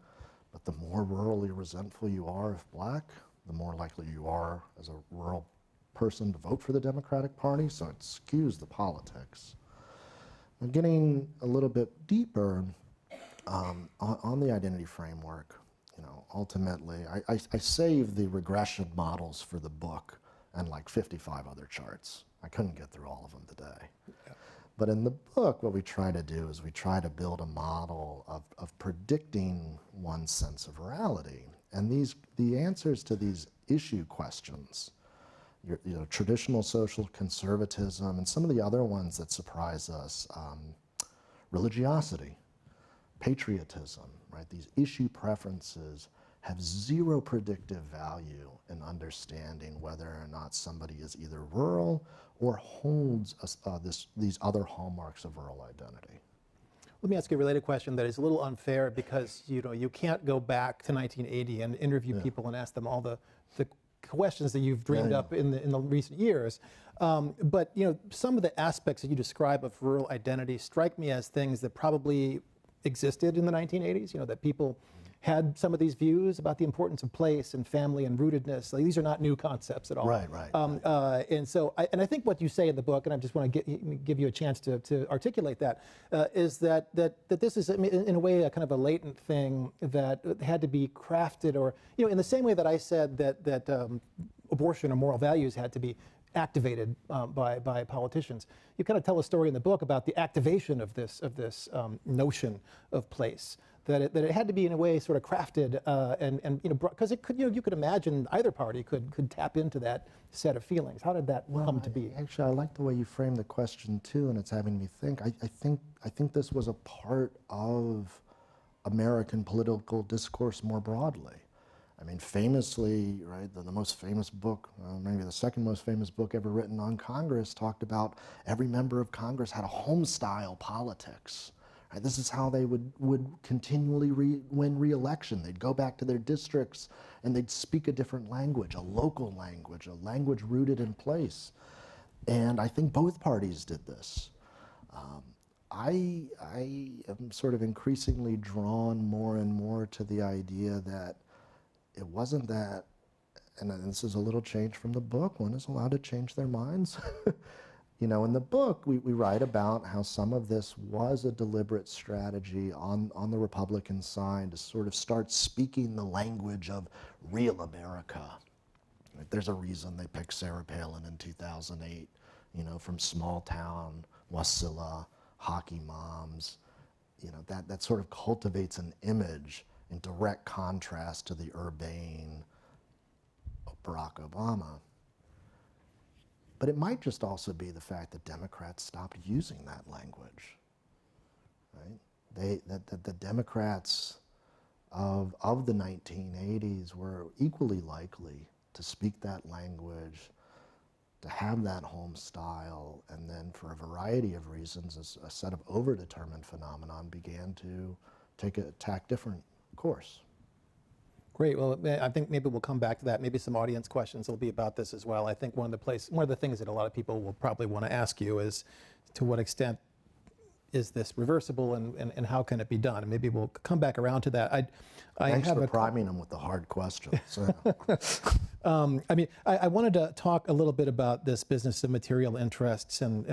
but the more rurally resentful you are if Black, the more likely you are as a rural person to vote for the Democratic Party, so it skews the politics. And getting a little bit deeper on the identity framework, ultimately, I saved the regression models for the book and like 55 other charts. I couldn't get through all of them today. Yeah. But in the book, what we try to do is we try to build a model of predicting one's sense of reality. And the answers to these issue questions, traditional social conservatism, and some of the other ones that surprise us, religiosity, patriotism, right? These issue preferences have zero predictive value in understanding whether or not somebody is either rural or holds these other hallmarks of rural identity. Let me ask you a related question that is a little unfair because you can't go back to 1980 and interview people and ask them all the questions that you've dreamed up in the recent years. But some of the aspects that you describe of rural identity strike me as things that probably existed in the 1980s, that people had some of these views about the importance of place and family and rootedness. Like, these are not new concepts at all. Right. And so, I think what you say in the book, and I just want to give you a chance to articulate that, is that this is, in a way, a kind of a latent thing that had to be crafted, or in the same way that I said that abortion or moral values had to be activated by politicians. You kind of tell a story in the book about the activation of this notion of place. That it had to be in a way sort of crafted and because it could you could imagine either party could tap into that set of feelings. How did that come to be? Actually, I like the way you frame the question too, and it's having me think. I think this was a part of American political discourse more broadly. I mean, famously, right, the most famous book, maybe the second most famous book ever written on Congress, talked about every member of Congress had a home-style politics. Right? This is how they would continually win re-election. They'd go back to their districts and they'd speak a different language, a local language, a language rooted in place. And I think both parties did this. I am sort of increasingly drawn more and more to the idea that it wasn't that, and this is a little change from the book, one is allowed to change their minds. In the book, we write about how some of this was a deliberate strategy on the Republican side to sort of start speaking the language of real America. Right? There's a reason they picked Sarah Palin in 2008, from small town, Wasilla, hockey moms. That sort of cultivates an image in direct contrast to the urbane Barack Obama. But it might just also be the fact that Democrats stopped using that language, right? That the Democrats of the 1980s were equally likely to speak that language, to have that home style, and then for a variety of reasons, a set of overdetermined phenomenon began to attack different course. Great. Well, I think maybe we'll come back to that. Maybe some audience questions will be about this as well. I think one of the things that a lot of people will probably want to ask you is, to what extent is this reversible, and how can it be done? And maybe we'll come back around to that. Thanks for priming them with the hard questions. I wanted to talk a little bit about this business of material interests and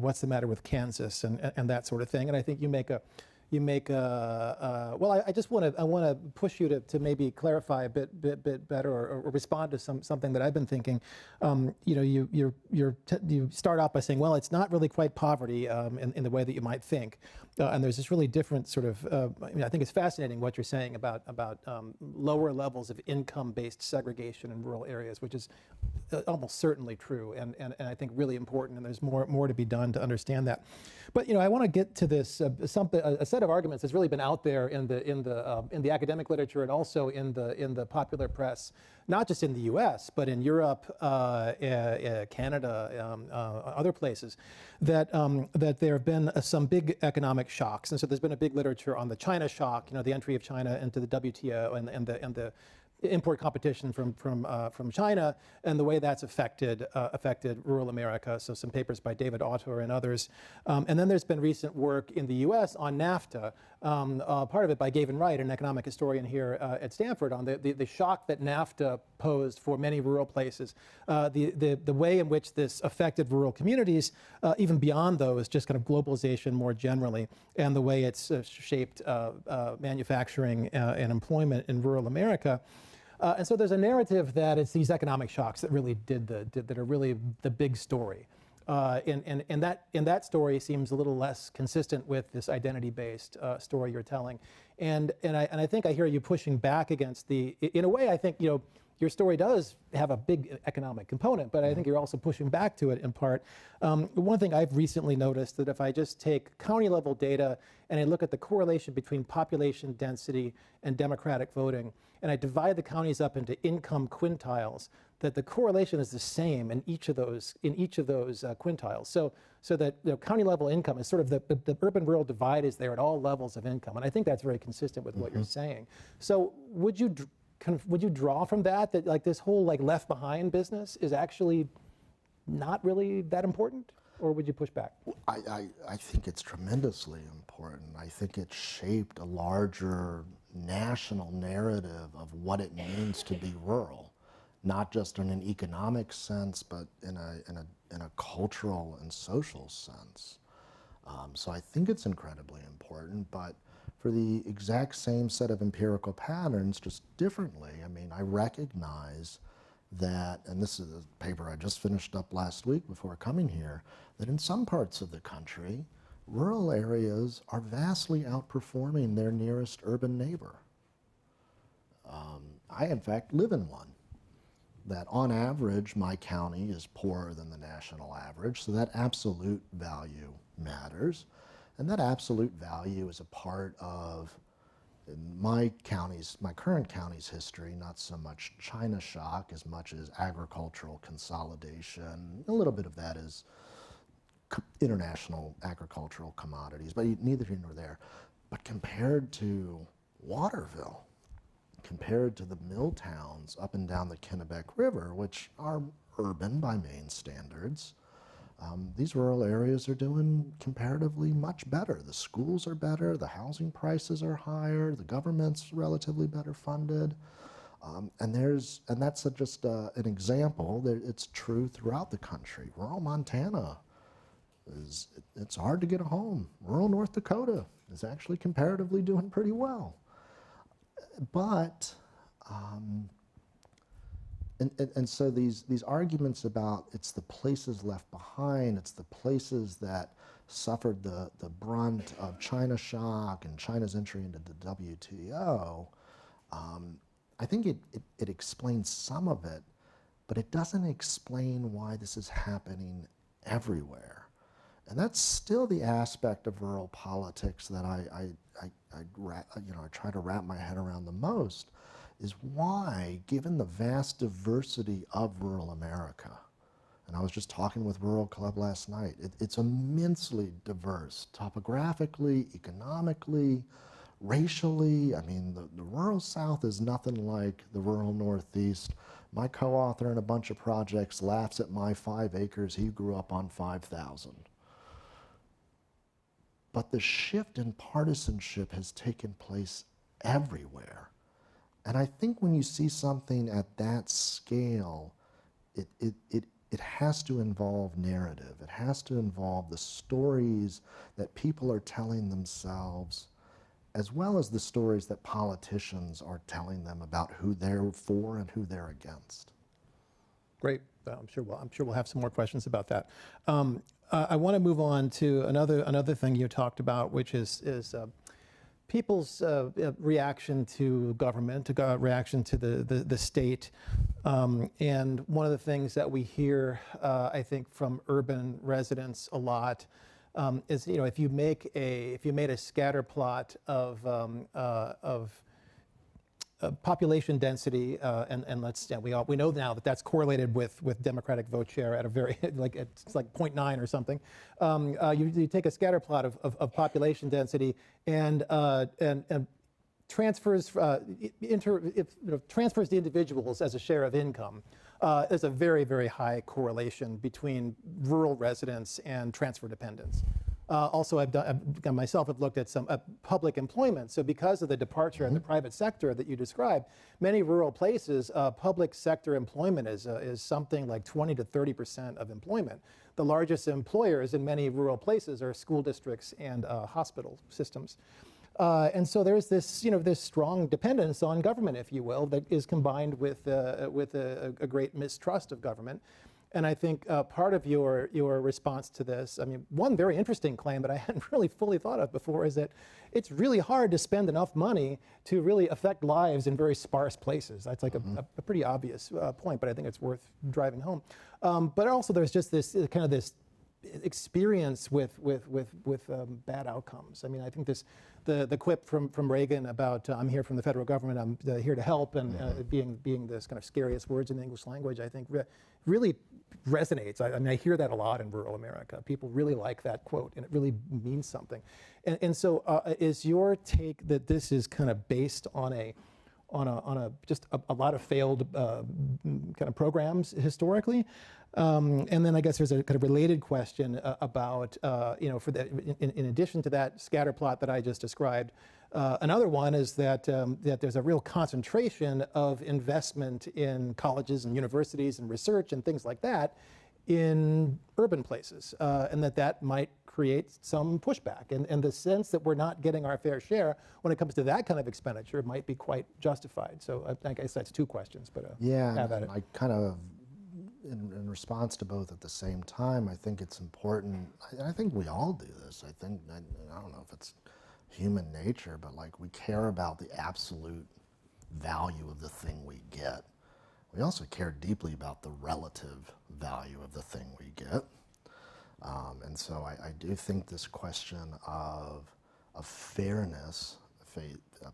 what's the matter with Kansas and that sort of thing. And I think you make a well, I want to push you to maybe clarify a bit better, or respond to something that I've been thinking. You start out by saying, well, it's not really quite poverty in the way that you might think, and there's this really different sort of. I think it's fascinating what you're saying about lower levels of income-based segregation in rural areas, which is almost certainly true, and I think really important. And there's more to be done to understand that. But I want to get to this a set of arguments that's really been out there in the academic literature and also in the popular press, not just in the U.S. but in Europe, Canada, other places, that there have been some big economic shocks, and so there's been a big literature on the China shock, the entry of China into the WTO and the import competition from China and the way that's affected rural America. So some papers by David Autor and others. And then there's been recent work in the U.S. on NAFTA, part of it by Gavin Wright, an economic historian here at Stanford, on the shock that NAFTA posed for many rural places, the way in which this affected rural communities, even beyond those, just kind of globalization more generally, and the way it's shaped manufacturing and employment in rural America. And so there's a narrative that it's these economic shocks that really that are really the big story. And that story seems a little less consistent with this identity-based story you're telling. And I think I hear you pushing back against in a way, I think, your story does have a big economic component, but I think you're also pushing back to it in part. One thing I've recently noticed, that if I just take county level data and I look at the correlation between population density and Democratic voting, and I divide the counties up into income quintiles, that the correlation is the same in each of those quintiles. So that county level income is sort of the urban-rural divide is there at all levels of income, and I think that's very consistent with what you're saying. So would you draw from that like this whole left behind business is actually not really that important, or would you push back? I think it's tremendously important. I think it shaped a larger national narrative of what it means to be rural, not just in an economic sense, but in a cultural and social sense. So I think it's incredibly important, but for the exact same set of empirical patterns, just differently. I mean, I recognize that, and this is a paper I just finished up last week before coming here, that in some parts of the country, rural areas are vastly outperforming their nearest urban neighbor. I, in fact, live in one. That on average, my county is poorer than the national average, so that absolute value matters. And that absolute value is a part of my current county's history, not so much China shock as much as agricultural consolidation. A little bit of that is international agricultural commodities, but neither here nor there. But compared to Waterville, compared to the mill towns up and down the Kennebec River, which are urban by Maine standards, these rural areas are doing comparatively much better. The schools are better, the housing prices are higher, the government's relatively better funded. And that's just an example. It's true throughout the country. Rural Montana, it's hard to get a home. Rural North Dakota is actually comparatively doing pretty well. But, and so these arguments about it's the places left behind, it's the places that suffered the brunt of China shock and China's entry into the WTO, I think it explains some of it, but it doesn't explain why this is happening everywhere. And that's still the aspect of rural politics that I try to wrap my head around the most, is why, given the vast diversity of rural America, and I was just talking with Rural Club last night, it's immensely diverse, topographically, economically, racially. I mean, the rural South is nothing like the rural Northeast. My co-author in a bunch of projects laughs at my 5 acres. He grew up on 5,000. But the shift in partisanship has taken place everywhere. And I think when you see something at that scale, it has to involve narrative. It has to involve the stories that people are telling themselves, as well as the stories that politicians are telling them about who they're for and who they're against. Great. I'm sure we'll have some more questions about that. I want to move on to another thing you talked about, which is people's reaction to government, reaction to the state. And one of the things that we hear, I think, from urban residents a lot is, you know, if you made a scatter plot of population density, and let's, yeah, we know now that that's correlated with Democratic vote share at a very, like, it's like 0.9 or something. You take a scatter plot of population density and transfers transfers to individuals as a share of income. There's a very, very high correlation between rural residents and transfer dependence. Also, I've looked at some public employment. So because of the departure in the private sector that you described, many rural places, public sector employment is something like 20 to 30% of employment. The largest employers in many rural places are school districts and hospital systems. And so there's this, this strong dependence on government, if you will, that is combined with a great mistrust of government. And I think part of your response to this, I mean, one very interesting claim that I hadn't really fully thought of before is that it's really hard to spend enough money to really affect lives in very sparse places. That's like a pretty obvious point, but I think it's worth driving home. But also there's just this kind of this experience with bad outcomes. I mean, I think the quip from Reagan about I'm here from the federal government, I'm here to help, and being this kind of scariest words in the English language, I think really resonates. I mean, I hear that a lot in rural America. People really like that quote, and it really means something. And so, is your take that this is kind of based on just a lot of failed kind of programs historically? And then I guess there's a kind of related question about, in addition to that scatter plot that I just described, another one is that there's a real concentration of investment in colleges and universities and research and things like that in urban places, and that might create some pushback. And the sense that we're not getting our fair share when it comes to that kind of expenditure might be quite justified. So I guess that's two questions, but have at it. I kind of, in response to both at the same time, I think it's important, I think we all do this. I don't know if it's human nature, but like we care about the absolute value of the thing we get. We also care deeply about the relative value of the thing we get. And so I do think this question of fairness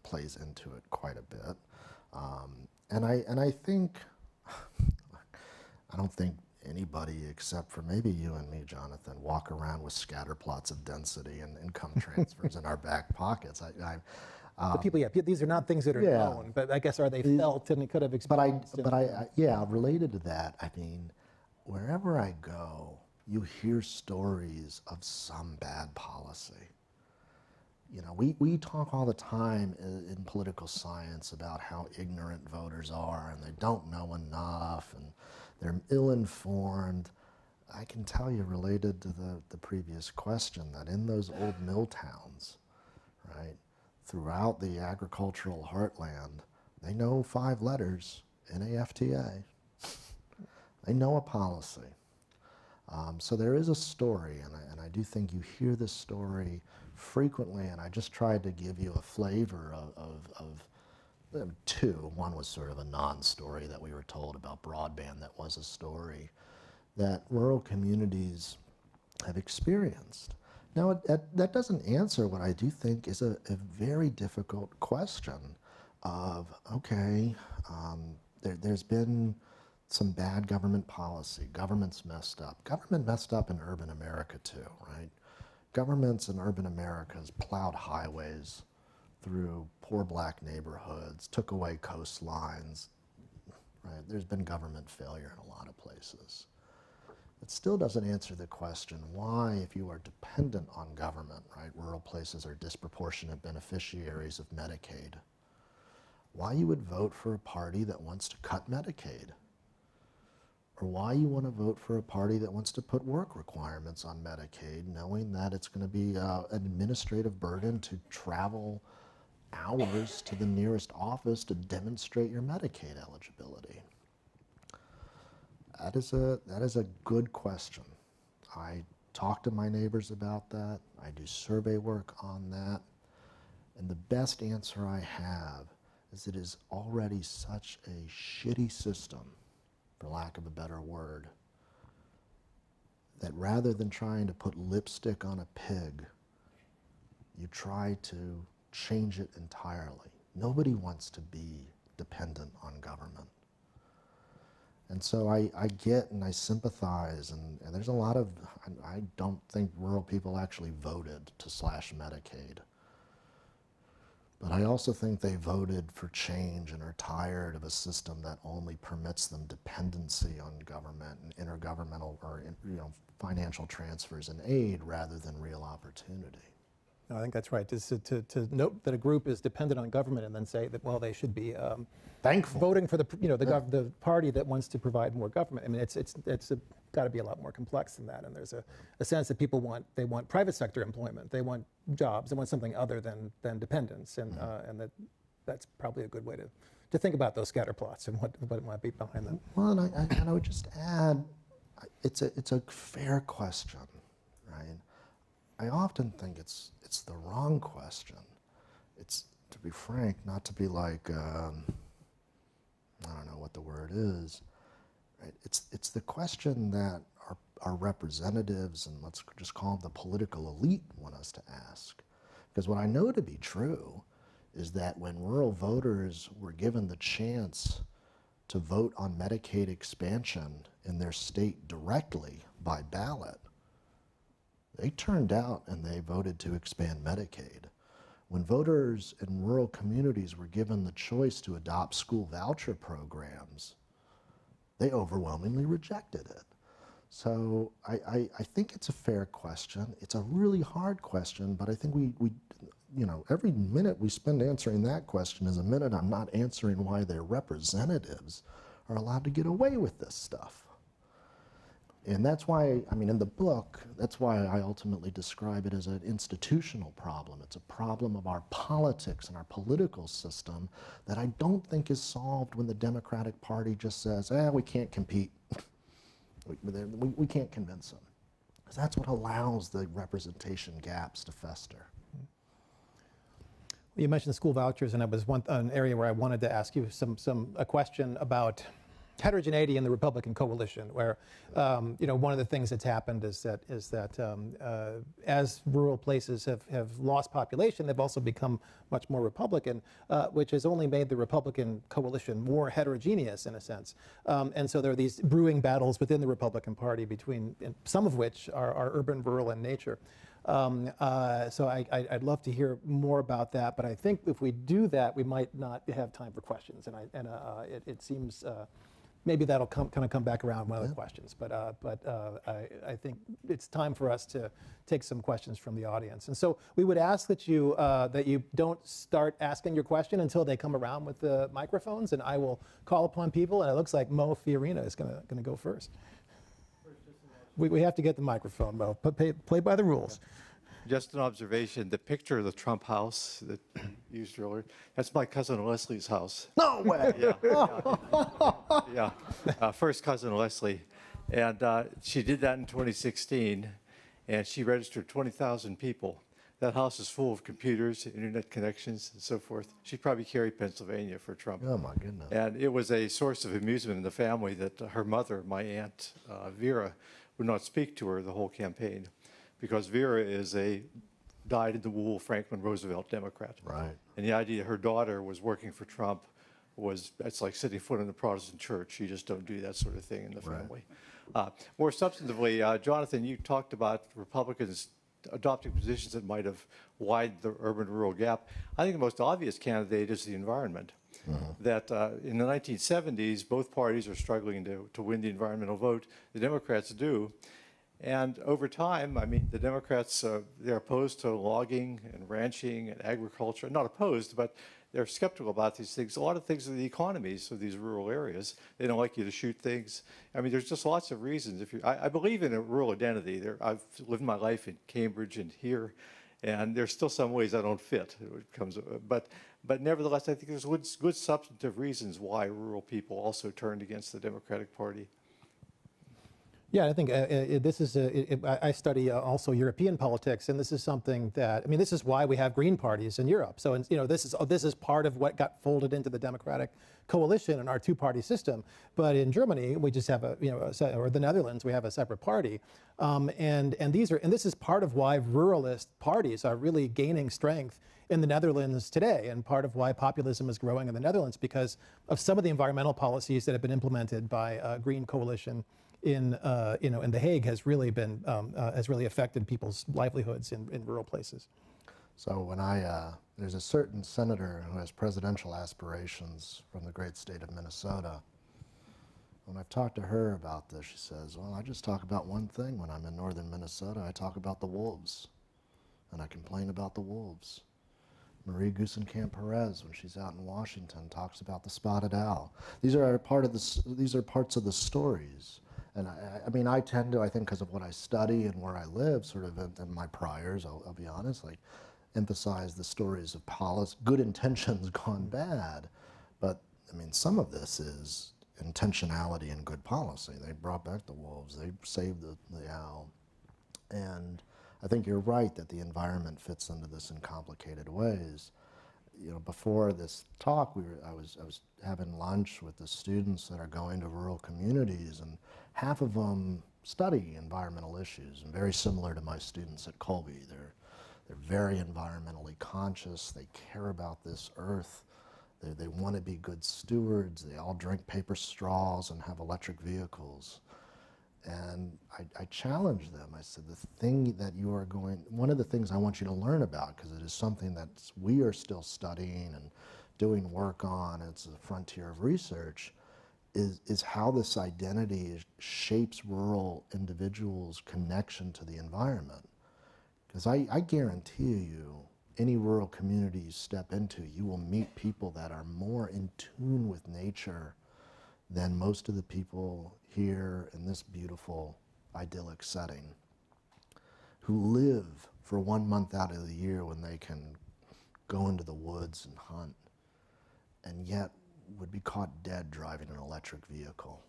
plays into it quite a bit. And I think, I don't think anybody except for maybe you and me, Jonathan, walk around with scatter plots of density and income transfers in our back pockets. The people, these are not things that are known, but I guess are they felt and it could have experienced? But related to that, I mean, wherever I go, you hear stories of some bad policy. We talk all the time in political science about how ignorant voters are and they don't know enough and they're ill-informed. I can tell you, related to the previous question, that in those old mill towns, right, throughout the agricultural heartland, they know 5 letters, NAFTA. They know a policy. So there is a story, and I do think you hear this story frequently, and I just tried to give you a flavor of two. One was sort of a non-story that we were told about broadband that was a story that rural communities have experienced. Now, that doesn't answer what I do think is a very difficult question of, okay, there's been some bad government policy. Government's messed up. Government messed up in urban America too, right? Governments in urban America has plowed highways through poor black neighborhoods, took away coastlines, right? There's been government failure in a lot of places. It still doesn't answer the question why, if you are dependent on government, right, rural places are disproportionate beneficiaries of Medicaid, why you would vote for a party that wants to cut Medicaid, or why you want to vote for a party that wants to put work requirements on Medicaid, knowing that it's going to be an administrative burden to travel hours to the nearest office to demonstrate your Medicaid eligibility. That is a good question. I talk to my neighbors about that. I do survey work on that. And the best answer I have is it is already such a shitty system, for lack of a better word, that rather than trying to put lipstick on a pig, you try to change it entirely. Nobody wants to be dependent on government. And so I get and I sympathize, and there's a lot of, I don't think rural people actually voted to slash Medicaid. But I also think they voted for change and are tired of a system that only permits them dependency on government and intergovernmental or financial transfers and aid rather than real opportunity. No, I think that's right. To note that a group is dependent on government and then say that, well, they should be Thankful. voting for the party that wants to provide more government. I mean, it's got to be a lot more complex than that. And there's a sense that people want private sector employment, they want jobs, they want something other than dependence, and that's probably a good way to think about those scatter plots and what might be behind them. Well, and I would just add, it's a fair question, right? I often think it's the wrong question. It's, to be frank, not to be like, I don't know what the word is, right? It's the question that our representatives, and let's just call them the political elite, want us to ask. Because what I know to be true is that when rural voters were given the chance to vote on Medicaid expansion in their state directly by ballot, they turned out and they voted to expand Medicaid. When voters in rural communities were given the choice to adopt school voucher programs, they overwhelmingly rejected it. So I think it's a fair question. It's a really hard question, but I think we every minute we spend answering that question is a minute I'm not answering why their representatives are allowed to get away with this stuff. And that's why, I mean, in the book, that's why I ultimately describe it as an institutional problem. It's a problem of our politics and our political system that I don't think is solved when the Democratic Party just says, we can't compete. we can't convince them. Because that's what allows the representation gaps to fester. You mentioned school vouchers, and it was an area where I wanted to ask you a question about heterogeneity in the Republican coalition, where one of the things that's happened is that as rural places have lost population, they've also become much more Republican, which has only made the Republican coalition more heterogeneous in a sense. And so there are these brewing battles within the Republican Party between some of which are urban-rural in nature. So I'd love to hear more about that, but I think if we do that, we might not have time for questions, and it seems maybe that'll come back around one of the questions. But I think it's time for us to take some questions from the audience, and so we would ask that you don't start asking your question until they come around with the microphones, and I will call upon people. And it looks like Mo Fiorina is going to go first. We have to get the microphone, Mo. Play by the rules. Just an observation, the picture of the Trump house that you used earlier, that's my cousin Leslie's house. No way! Yeah. First cousin Leslie. And she did that in 2016, and she registered 20,000 people. That house is full of computers, internet connections, and so forth. She probably carried Pennsylvania for Trump. Oh, my goodness. And it was a source of amusement in the family that her mother, my aunt Vera, would not speak to her the whole campaign, because Vera is a dyed-in-the-wool Franklin Roosevelt Democrat. Right. And the idea her daughter was working for Trump it's like setting foot in the Protestant church. You just don't do that sort of thing in the family. More substantively, Jonathan, you talked about Republicans adopting positions that might have widened the urban-rural gap. I think the most obvious candidate is the environment. That in the 1970s, both parties are struggling to win the environmental vote. The Democrats do. And over time, I mean, the Democrats, they're opposed to logging and ranching and agriculture. Not opposed, but they're skeptical about these things. A lot of things are the economies of these rural areas. They don't like you to shoot things. I mean, there's just lots of reasons. I believe in a rural identity. I've lived my life in Cambridge and here, and there's still some ways I don't fit. But nevertheless, I think there's good substantive reasons why rural people also turned against the Democratic Party. Yeah, I think this is, I study also European politics, and this is something that, I mean, this is why we have green parties in Europe. So, this is part of what got folded into the democratic coalition in our two-party system. But in Germany, we just have or the Netherlands, we have a separate party. And this is part of why ruralist parties are really gaining strength in the Netherlands today, and part of why populism is growing in the Netherlands, because of some of the environmental policies that have been implemented by a green coalition in The Hague has really been has really affected people's livelihoods in rural places. So when there's a certain senator who has presidential aspirations from the great state of Minnesota. When I've talked to her about this, she says, well, I just talk about one thing when I'm in northern Minnesota. I talk about the wolves, and I complain about the wolves. Marie Gusenkamp-Perez, when she's out in Washington, talks about the spotted owl. These are parts of the stories. And I mean, I tend to, I think because of what I study and where I live, sort of in my priors, I'll be honest, like emphasize the stories of policy, good intentions gone bad. But I mean, some of this is intentionality and good policy. They brought back the wolves, they saved the owl. And I think you're right that the environment fits into this in complicated ways. Before this talk, I was having lunch with the students that are going to rural communities, and half of them study environmental issues, and very similar to my students at Colby. They're very environmentally conscious. They care about this earth. They want to be good stewards. They all drink paper straws and have electric vehicles. And I challenged them. I said, the thing that you are one of the things I want you to learn about, because it is something that we are still studying and doing work on, it's a frontier of research, is how this identity shapes rural individuals' connection to the environment. Because I guarantee you, any rural community you step into, you will meet people that are more in tune with nature than most of the people here in this beautiful, idyllic setting, who live for 1 month out of the year when they can go into the woods and hunt, and yet would be caught dead driving an electric vehicle,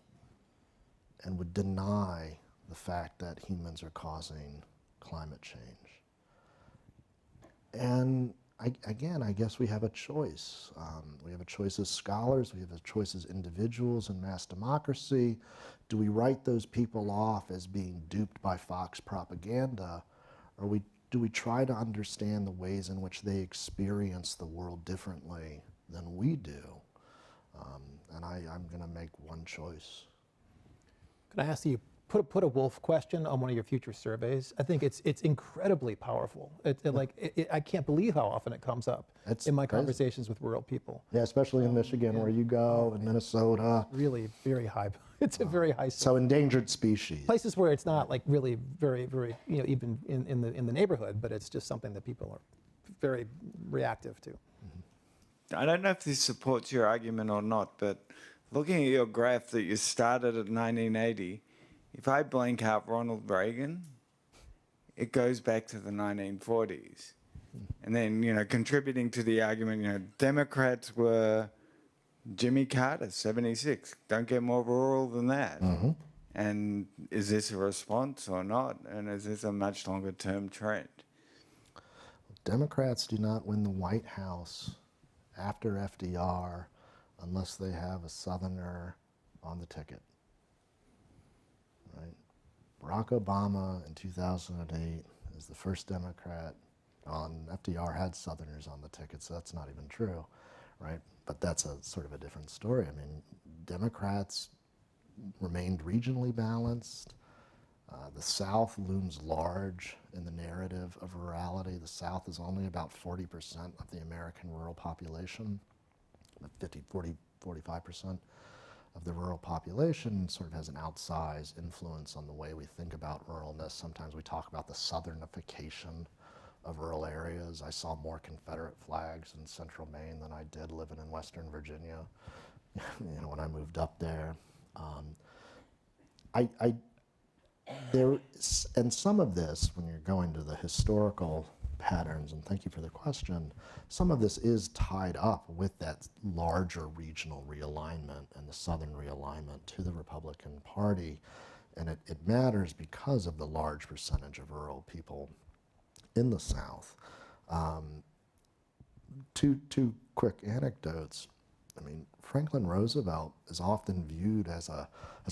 and would deny the fact that humans are causing climate change. And I guess we have a choice. We have a choice as scholars, we have a choice as individuals in mass democracy. Do we write those people off as being duped by Fox propaganda, or do we try to understand the ways in which they experience the world differently than we do? And I'm going to make one choice. Can I ask you, put a wolf question on one of your future surveys? I think it's incredibly powerful. I can't believe how often it comes up in my conversations with rural people. Yeah, especially in Michigan, where you go, in Minnesota. Really very high. It's a very high. So endangered species. Places where it's not like really very, very, even in the neighborhood, but it's just something that people are very reactive to. I don't know if this supports your argument or not, but looking at your graph that you started at 1980, if I blank out Ronald Reagan, it goes back to the 1940s. And then, contributing to the argument, Democrats were Jimmy Carter, 76. Don't get more rural than that. Mm-hmm. And is this a response or not? And is this a much longer term trend? Democrats do not win the White House after FDR unless they have a Southerner on the ticket. Right? Barack Obama in 2008 is the first Democrat FDR had Southerners on the ticket, so that's not even true, right? But that's a sort of a different story. I mean, Democrats remained regionally balanced. The South looms large in the narrative of rurality. The South is only about 40% of the American rural population, 45% of the rural population sort of has an outsized influence on the way we think about ruralness. Sometimes we talk about the southernification of rural areas. I saw more Confederate flags in central Maine than I did living in Western Virginia, when I moved up there. And some of this, when you're going to the historical patterns, and thank you for the question, some of this is tied up with that larger regional realignment and the Southern realignment to the Republican Party. And it matters because of the large percentage of rural people in the South. Two quick anecdotes. I mean, Franklin Roosevelt is often viewed as a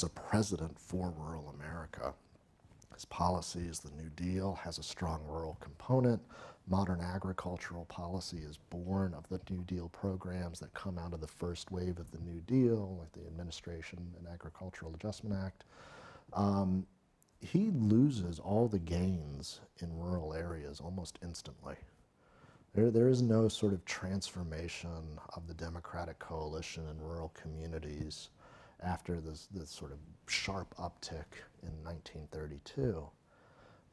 president for rural America. His policies, the New Deal, has a strong rural component. Modern agricultural policy is born of the New Deal programs that come out of the first wave of the New Deal, like the Administration and Agricultural Adjustment Act. He loses all the gains in rural areas almost instantly. There is no sort of transformation of the Democratic coalition in rural communities after this sort of sharp uptick in 1932.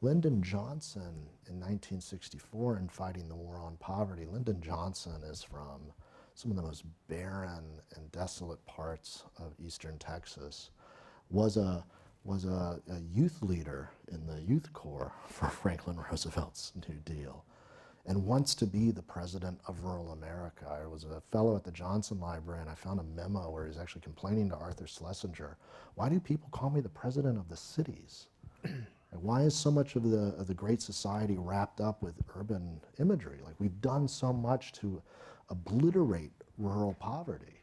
Lyndon Johnson in 1964, in fighting the war on poverty, Lyndon Johnson is from some of the most barren and desolate parts of eastern Texas, was a youth leader in the Youth Corps for Franklin Roosevelt's New Deal, and wants to be the president of rural America. I was a fellow at the Johnson Library, and I found a memo where he's actually complaining to Arthur Schlesinger, why do people call me the president of the cities? Why is so much of the Great Society wrapped up with urban imagery? Like, we've done so much to obliterate rural poverty.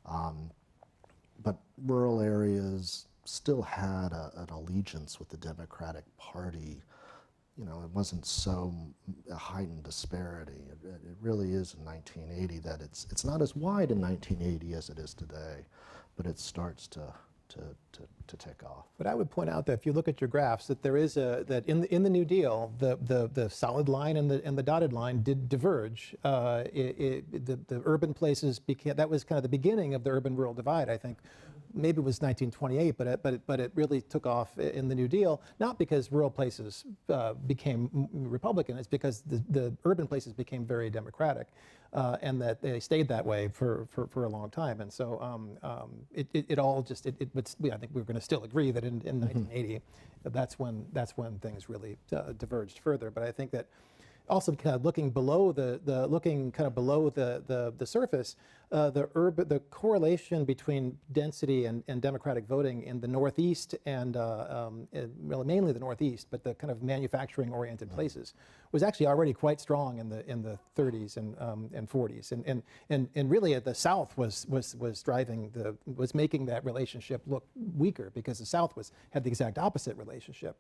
But rural areas still had an allegiance with the Democratic Party. You know, it wasn't so a heightened disparity. It really is in 1980 that it's not as wide in 1980 as it is today, but it starts to tick off. But I would point out that if you look at your graphs, that there is that in the New Deal, the solid line and the dotted line did diverge. The urban places became, that was kind of the beginning of the urban-rural divide, I think. Maybe it was 1928, but it really took off in the New Deal, not because rural places became Republican, it's because the urban places became very Democratic, and that they stayed that way for a long time. And so it all just, I think we're going to still agree that in 1980, that's when things really diverged further. But I think that also kind of looking below the surface, the correlation between density and Democratic voting in the Northeast and really mainly the Northeast, but the kind of manufacturing-oriented places was actually already quite strong in the 30s and 40s, and really the South was making that relationship look weaker because the South had the exact opposite relationship.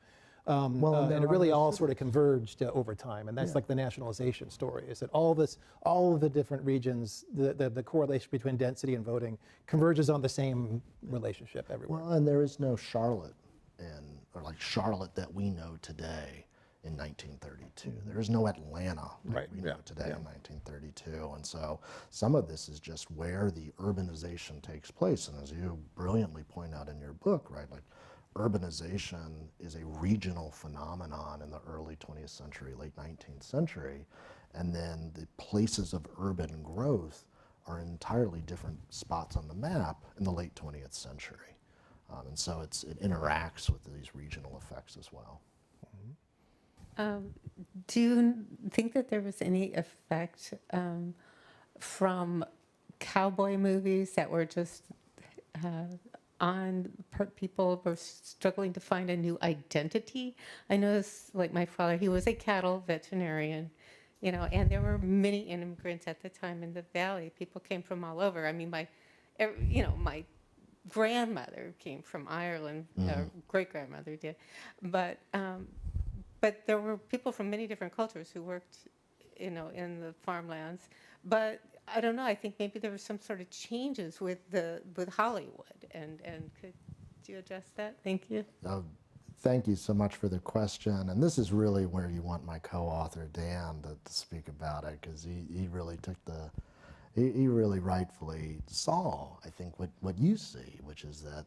And it really all sort of converged over time, and that's like the nationalization story, is that all of the different regions, the correlation between density and voting converges on the same relationship everywhere. Well, and there is no Charlotte or like Charlotte that we know today in 1932. There is no Atlanta that we know today in 1932. And so some of this is just where the urbanization takes place. And as you brilliantly point out in your book, right, like, urbanization is a regional phenomenon in the early 20th century, late 19th century, and then the places of urban growth are entirely different spots on the map in the late 20th century. And so it interacts with these regional effects as well. Do you think that there was any effect from cowboy movies that were just people were struggling to find a new identity? I noticed, like my father, he was a cattle veterinarian, you know, and there were many immigrants at the time in the valley. People came from all over. I mean, my grandmother came from Ireland, great grandmother did, but there were people from many different cultures who worked, you know, in the farmlands. But I don't know. I think maybe there were some sort of changes with Hollywood, and could you address that? Thank you. Thank you so much for the question. And this is really where you want my co-author Dan to speak about it, because he really took he really rightfully saw, I think, what you see, which is that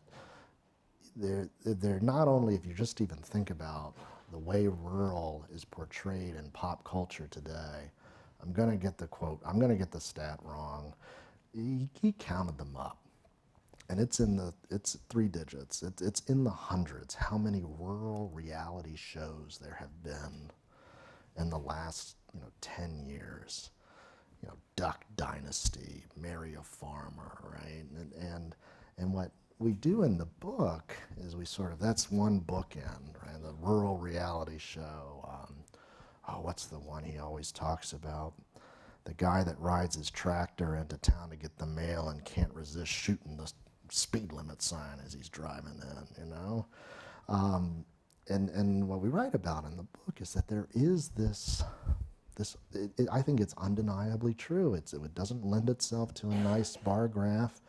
they're not only, if you just even think about the way rural is portrayed in pop culture today. I'm going to get the quote, I'm going to get the stat wrong. He counted them up, and it's 3 digits. It's in the hundreds how many rural reality shows there have been in the last 10 years. Duck Dynasty, Marry a Farmer, right? And we do in the book is we sort of, that's one bookend, right? The rural reality show. What's the one he always talks about? The guy that rides his tractor into town to get the mail and can't resist shooting the speed limit sign as he's driving in, you know? And what we write about in the book is that there is this I think it's undeniably true. It doesn't lend itself to a nice bar graph,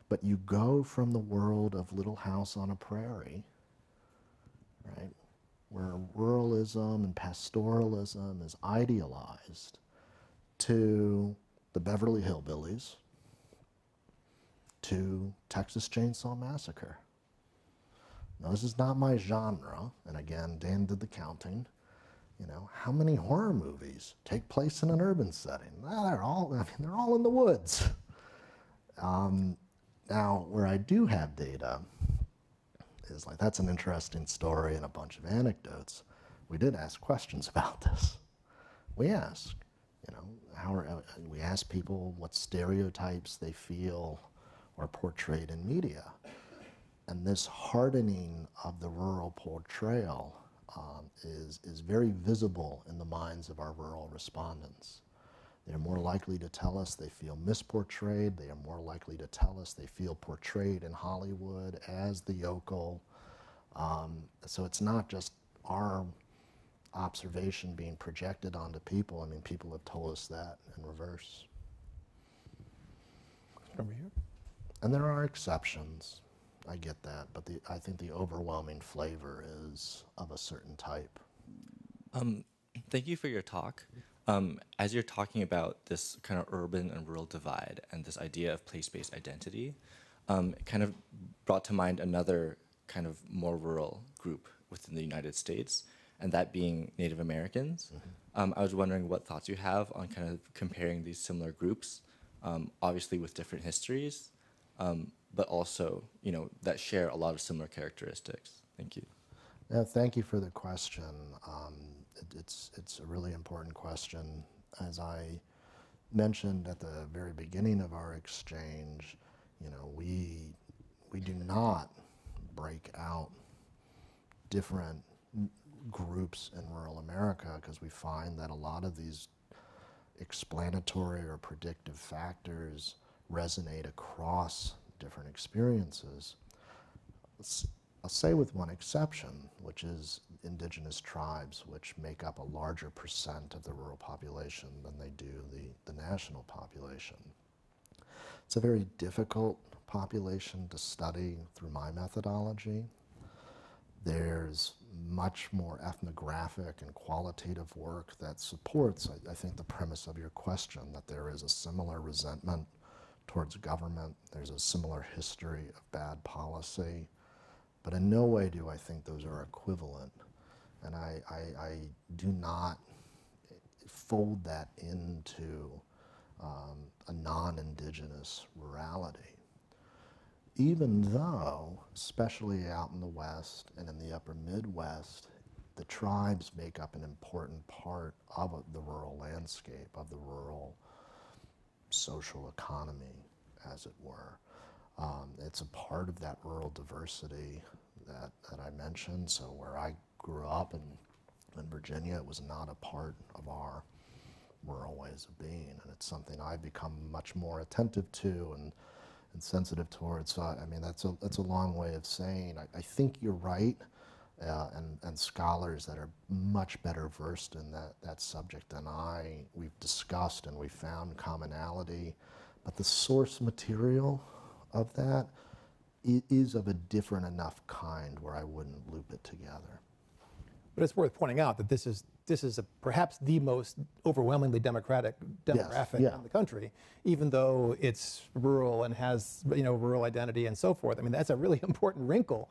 but you go from the world of Little House on a Prairie, right, where ruralism and pastoralism is idealized, to the Beverly Hillbillies, to Texas Chainsaw Massacre. Now, this is not my genre, and again, Dan did the counting. You know, how many horror movies take place in an urban setting? Well, they're all in the woods. Now, where I do have data is like, that's an interesting story and a bunch of anecdotes. We did ask questions about this. We asked, you know, we asked people what stereotypes they feel are portrayed in media. And this hardening of the rural portrayal is very visible in the minds of our rural respondents. They're more likely to tell us they feel misportrayed. They are more likely to tell us they feel portrayed in Hollywood as the yokel. So it's not just our observation being projected onto people. I mean, people have told us that in reverse. Over here. And there are exceptions. I get that, but I think the overwhelming flavor is of a certain type. Thank you for your talk. As you're talking about this kind of urban and rural divide and this idea of place-based identity, it kind of brought to mind another kind of more rural group within the United States, and that being Native Americans. I was wondering what thoughts you have on kind of comparing these similar groups, obviously with different histories, but also, you know, that share a lot of similar characteristics. Thank you. Yeah, thank you for the question. It's a really important question. As I mentioned at the very beginning of our exchange, you know, we do not break out different groups in rural America because we find that a lot of these explanatory or predictive factors resonate across different experiences. I'll say with one exception, which is indigenous tribes, which make up a larger percent of the rural population than they do the national population. It's a very difficult population to study through my methodology. There's much more ethnographic and qualitative work that supports, I think, the premise of your question, that there is a similar resentment towards government. There's a similar history of bad policy. But in no way do I think those are equivalent. And I do not fold that into a non-indigenous rurality. Even though, especially out in the West and in the upper Midwest, the tribes make up an important part of the rural landscape, of the rural social economy, as it were. It's a part of that rural diversity that I mentioned. So where I grew up in Virginia, it was not a part of our rural ways of being. And it's something I've become much more attentive to and sensitive towards. So, I mean, that's a long way of saying, I think you're right. And scholars that are much better versed in that subject than we've discussed and we found commonality. But the source material of that is of a different enough kind where I wouldn't loop it together. But it's worth pointing out that this is perhaps the most overwhelmingly democratic demographic in the country, even though it's rural and has, you know, rural identity and so forth. I mean, that's a really important wrinkle,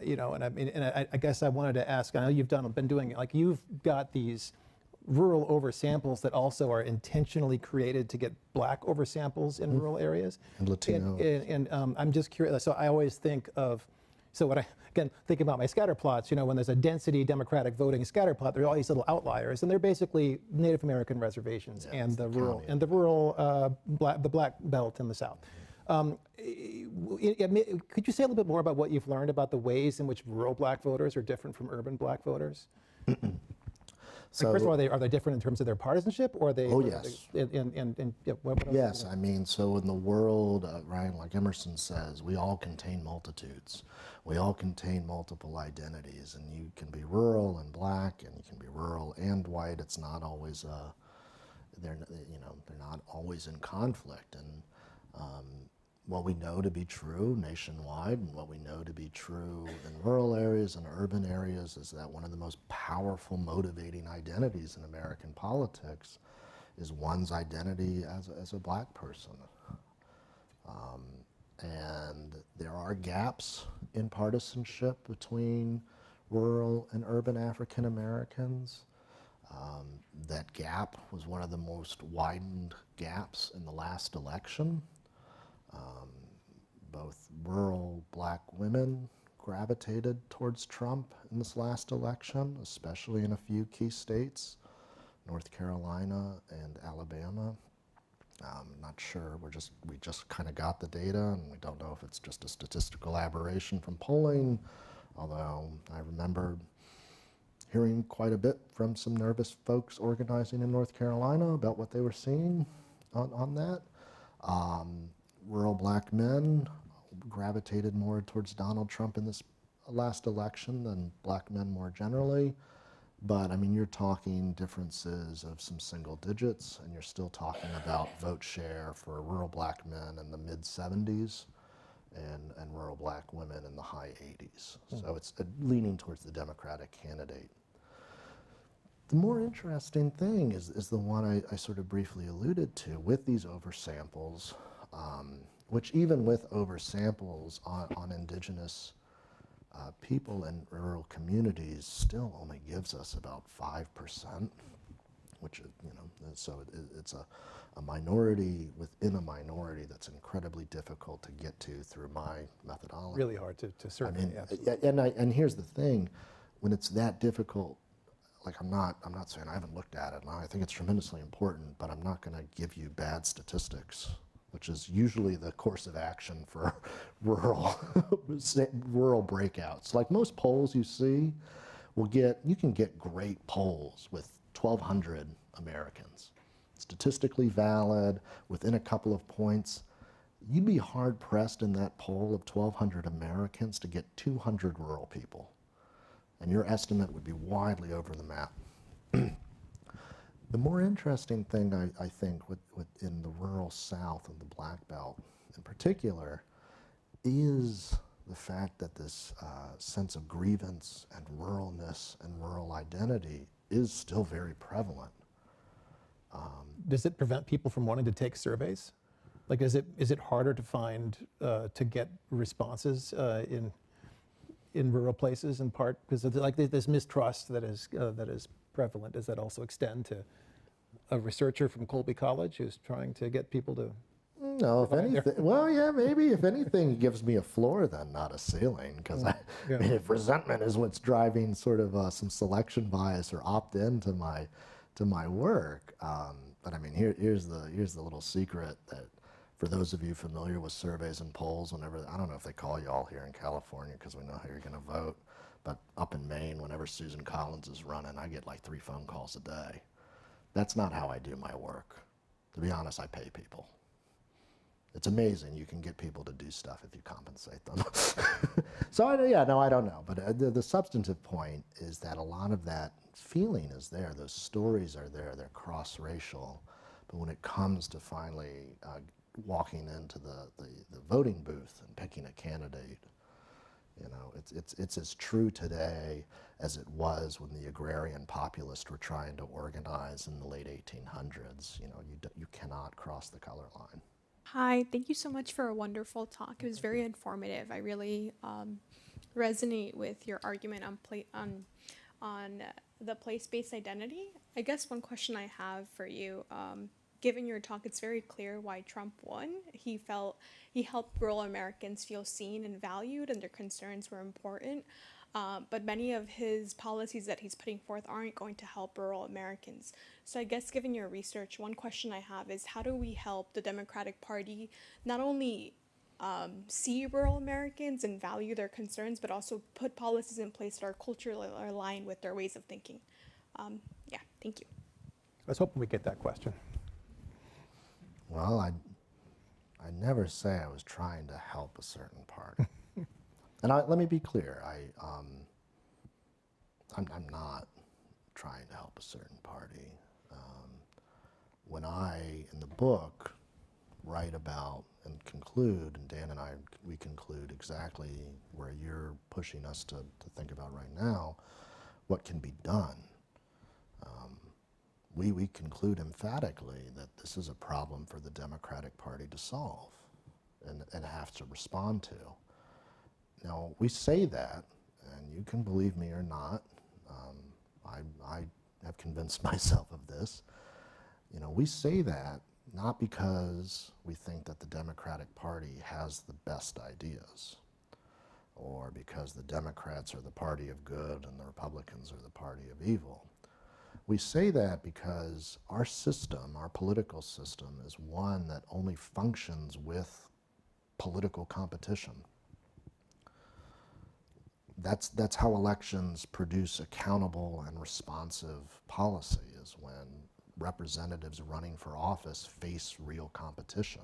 you know. And I mean, and I guess I wanted to ask. I know you've been doing it. Like, you've got these rural oversamples that also are intentionally created to get black oversamples in rural areas. And Latino. And I'm just curious. So I always think of, so what again, think about my scatter plots, you know, when there's a density Democratic voting scatter plot, there are all these little outliers, and they're basically Native American reservations and the rural, the black belt in the South. Could you say a little bit more about what you've learned about the ways in which rural black voters are different from urban black voters? So, First of all, are they different in terms of their partisanship, or are they? Oh, yes. What else? yes, I mean, so in the world, right, like Emerson says, we all contain multitudes. We all contain multiple identities, and you can be rural and black, and you can be rural and white. It's not always, they're not always in conflict. And what we know to be true nationwide and what we know to be true in rural areas and urban areas is that one of the most powerful motivating identities in American politics is one's identity as a black person. And there are gaps in partisanship between rural and urban African Americans. That gap was one of the most widened gaps in the last election. Both rural black women gravitated towards Trump in this last election, especially in a few key states, North Carolina and Alabama. Not sure, we just kind of got the data, and we don't know if it's just a statistical aberration from polling, although I remember hearing quite a bit from some nervous folks organizing in North Carolina about what they were seeing on that. Rural black men gravitated more towards Donald Trump in this last election than black men more generally. But I mean, you're talking differences of some single digits, and you're still talking about vote share for rural black men in the mid 70s and rural black women in the high 80s. So it's leaning towards the Democratic candidate. The more interesting thing is the one I sort of briefly alluded to with these oversamples, which even with oversamples on indigenous people in rural communities still only gives us about 5%, which, so it's a minority within a minority that's incredibly difficult to get to through my methodology. Really hard to survey. And here's the thing, when it's that difficult, like I'm not saying I haven't looked at it, and I think it's tremendously important, but I'm not going to give you bad statistics, which is usually the course of action for rural breakouts. Like most polls you see, you can get great polls with 1,200 Americans, statistically valid, within a couple of points. You'd be hard pressed in that poll of 1,200 Americans to get 200 rural people, and your estimate would be widely over the map. The more interesting thing, I think, in the rural South and the Black Belt in particular, is the fact that this sense of grievance and ruralness and rural identity is still very prevalent. Does it prevent people from wanting to take surveys? Like, is it harder to find, to get responses in rural places, in part because of like this mistrust that is prevalent? Does that also extend to a researcher from Colby College who's trying to get people to? No, if anything, well, yeah, maybe if anything, it gives me a floor then, not a ceiling, because I mean, if resentment is what's driving sort of some selection bias or opt-in to my work, but I mean, here's the little secret that for those of you familiar with surveys and polls, whenever, I don't know if they call you all here in California because we know how you're going to vote, but up in Maine, whenever Susan Collins is running, I get like 3 phone calls a day. That's not how I do my work. To be honest, I pay people. It's amazing you can get people to do stuff if you compensate them. So I don't know. But the substantive point is that a lot of that feeling is there. Those stories are there. They're cross-racial. But when it comes to finally walking into the voting booth and picking a candidate, it's as true today as it was when the agrarian populists were trying to organize in the late 1800s. You cannot cross the color line. Hi, thank you so much for a wonderful talk. It was very informative. I really resonate with your argument on the place-based identity. I guess one question I have for you, given your talk, it's very clear why Trump won. He helped rural Americans feel seen and valued, and their concerns were important. but many of his policies that he's putting forth aren't going to help rural Americans. So I guess given your research, one question I have is how do we help the Democratic Party not only see rural Americans and value their concerns, but also put policies in place that are culturally aligned with their ways of thinking? Yeah, thank you. I was hoping we'd get that question. Well, I never say I was trying to help a certain party. And let me be clear, I'm not trying to help a certain party. When I, in the book, write about and conclude, and Dan and I, we conclude exactly where you're pushing us to think about right now, what can be done. We conclude emphatically that this is a problem for the Democratic Party to solve and have to respond to. Now, we say that, and you can believe me or not, I have convinced myself of this. You know, we say that not because we think that the Democratic Party has the best ideas, or because the Democrats are the party of good and the Republicans are the party of evil. We say that because our system, our political system, is one that only functions with political competition. That's how elections produce accountable and responsive policy, is when representatives running for office face real competition.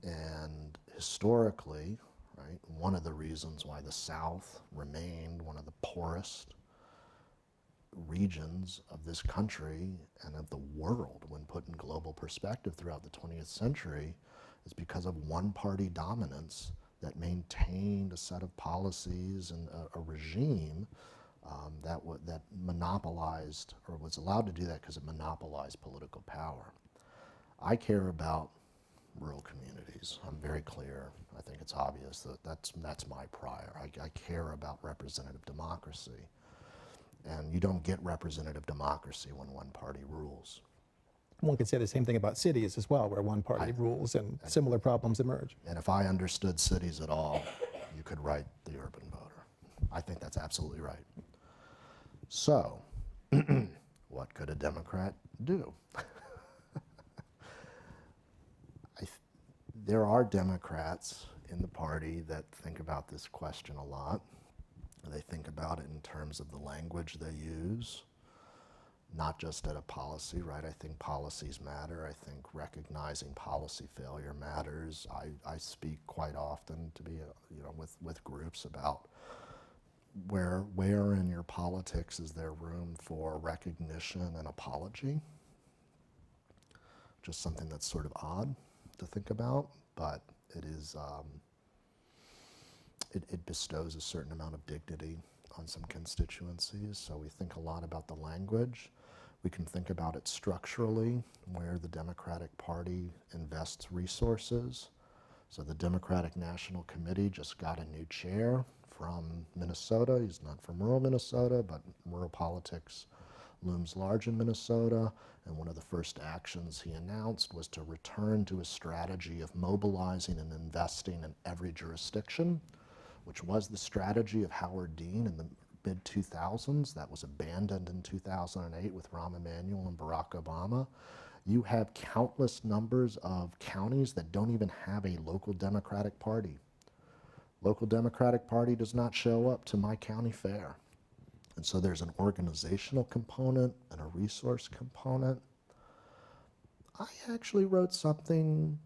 And historically, right, one of the reasons why the South remained one of the poorest regions of this country and of the world when put in global perspective throughout the 20th century is because of one-party dominance that maintained a set of policies and a regime that monopolized, or was allowed to do that because it monopolized political power. I care about rural communities. I'm very clear. I think it's obvious that that's my prior. I care about representative democracy. And you don't get representative democracy when one party rules. One could say the same thing about cities as well, where one party rules and similar problems emerge. And if I understood cities at all, you could write the urban voter. I think that's absolutely right. So, what could a Democrat do? There are Democrats in the party that think about this question a lot. They think about it in terms of the language they use, not just at a policy, right? I think policies matter. I think recognizing policy failure matters. I speak quite often to be, with groups about where in your politics is there room for recognition and apology? Just something that's sort of odd to think about, but it is, it bestows a certain amount of dignity on some constituencies. So we think a lot about the language. We can think about it structurally, where the Democratic Party invests resources. So the Democratic National Committee just got a new chair from Minnesota. He's not from rural Minnesota, but rural politics looms large in Minnesota. And one of the first actions he announced was to return to a strategy of mobilizing and investing in every jurisdiction, which was the strategy of Howard Dean in the mid-2000s. That was abandoned in 2008 with Rahm Emanuel and Barack Obama. You have countless numbers of counties that don't even have a local Democratic Party. Local Democratic Party does not show up to my county fair. And so there's an organizational component and a resource component. I actually wrote something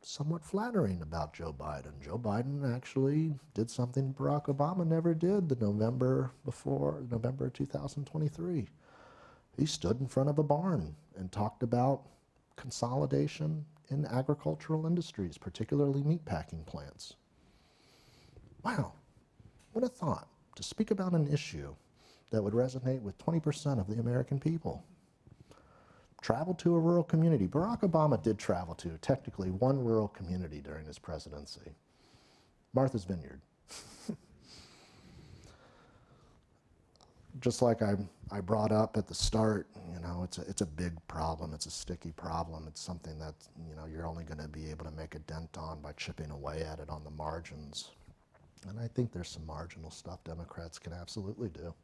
somewhat flattering about Joe Biden. Joe Biden actually did something Barack Obama never did the November 2023. He stood in front of a barn and talked about consolidation in agricultural industries, particularly meatpacking plants. Wow, what a thought, to speak about an issue that would resonate with 20% of the American people. Travel to a rural community. Barack Obama did travel to, technically, one rural community during his presidency, Martha's Vineyard. Just like I brought up at the start, it's a big problem. It's a sticky problem. It's something that, you're only going to be able to make a dent on by chipping away at it on the margins. And I think there's some marginal stuff Democrats can absolutely do.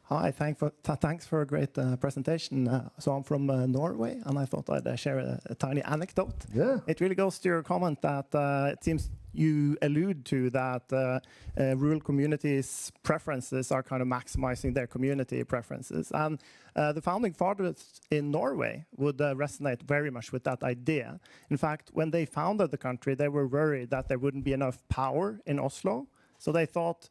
Hi, thanks for a great presentation. So I'm from Norway, and I thought I'd share a tiny anecdote. Yeah. It really goes to your comment that it seems you allude to that rural communities' preferences are kind of maximizing their community preferences. And the founding fathers in Norway would resonate very much with that idea. In fact, when they founded the country, they were worried that there wouldn't be enough power in Oslo. So they thought,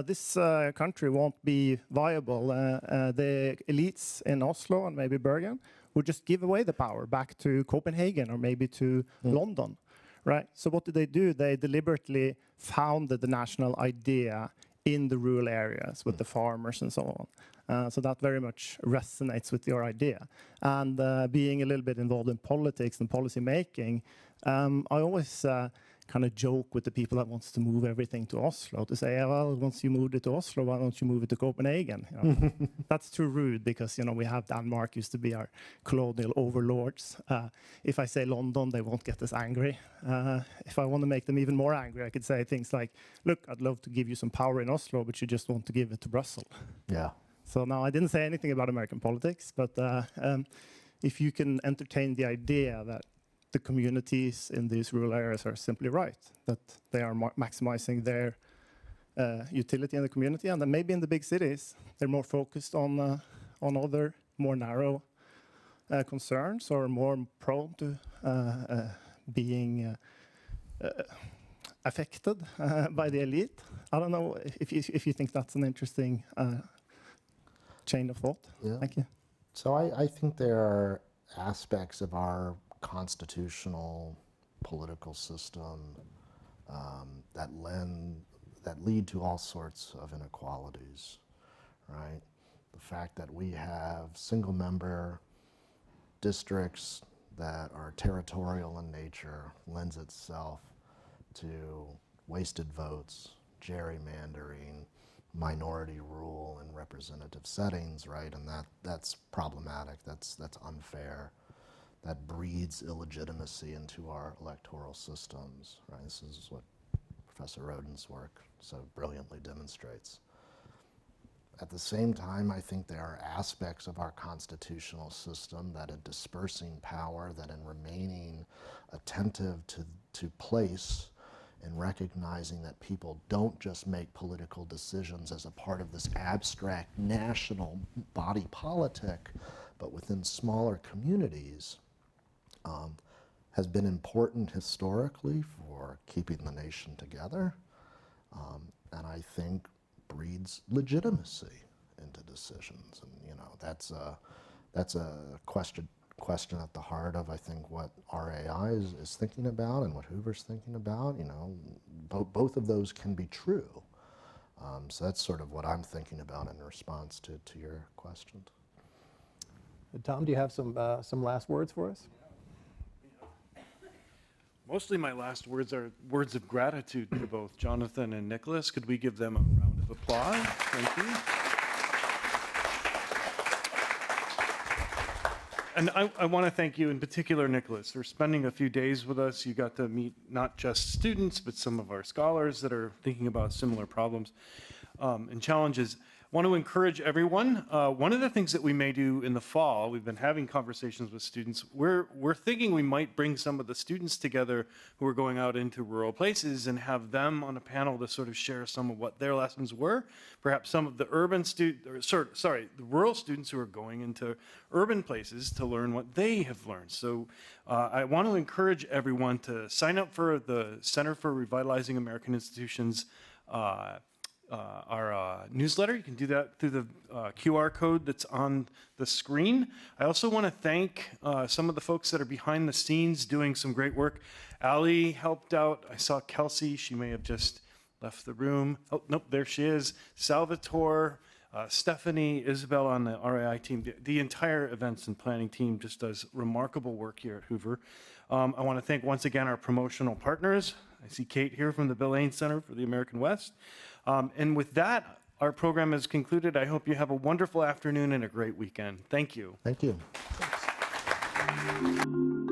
this country won't be viable. The elites in Oslo and maybe Bergen would just give away the power back to Copenhagen or maybe to London, right? So what did they do? They deliberately founded the national idea in the rural areas with the farmers and so on. So that very much resonates with your idea. And being a little bit involved in politics and policy making, I always kind of joke with the people that wants to move everything to Oslo to say, well, once you moved it to Oslo, why don't you move it to Copenhagen? You know? That's too rude because, you know, we have Denmark used to be our colonial overlords. If I say London, they won't get as angry. If I want to make them even more angry, I could say things like, look, I'd love to give you some power in Oslo, but you just want to give it to Brussels. Yeah. So now I didn't say anything about American politics, but if you can entertain the idea that the communities in these rural areas are simply right, that they are maximizing their utility in the community, and then maybe in the big cities, they're more focused on other more narrow concerns or more prone to being affected by the elite. I don't know if you think that's an interesting chain of thought. Yeah. Thank you. So I think there are aspects of our constitutional political system that lead to all sorts of inequalities, right? The fact that we have single-member districts that are territorial in nature lends itself to wasted votes, gerrymandering, minority rule in representative settings, right? And that's problematic, that's unfair. That breeds illegitimacy into our electoral systems, right? This is what Professor Roden's work so brilliantly demonstrates. At the same time, I think there are aspects of our constitutional system that in dispersing power, that in remaining attentive to place and recognizing that people don't just make political decisions as a part of this abstract national body politic, but within smaller communities, has been important historically for keeping the nation together, and I think breeds legitimacy into decisions. And you know, that's a question at the heart of, I think, what RAI is thinking about and what Hoover's thinking about. You know, both of those can be true. So that's sort of what I'm thinking about in response to your question. Tom, do you have some last words for us? Mostly my last words are words of gratitude to both Jonathan and Nicholas. Could we give them a round of applause? Thank you. And I want to thank you in particular, Nicholas, for spending a few days with us. You got to meet not just students, but some of our scholars that are thinking about similar problems and challenges. I want to encourage everyone. One of the things that we may do in the fall, we've been having conversations with students. We're thinking we might bring some of the students together who are going out into rural places and have them on a panel to sort of share some of what their lessons were. Perhaps some of the the rural students who are going into urban places to learn what they have learned. So I want to encourage everyone to sign up for the Center for Revitalizing American Institutions our newsletter. You can do that through the QR code that's on the screen. I also want to thank some of the folks that are behind the scenes doing some great work. Ali helped out. I saw Kelsey. She may have just left the room. Oh, nope, there she is. Salvatore, Stephanie, Isabel on the RAI team. The entire events and planning team just does remarkable work here at Hoover. I want to thank once again our promotional partners. I see Kate here from the Bill Lane Center for the American West. And with that, our program is concluded. I hope you have a wonderful afternoon and a great weekend. Thank you. Thank you. Thanks.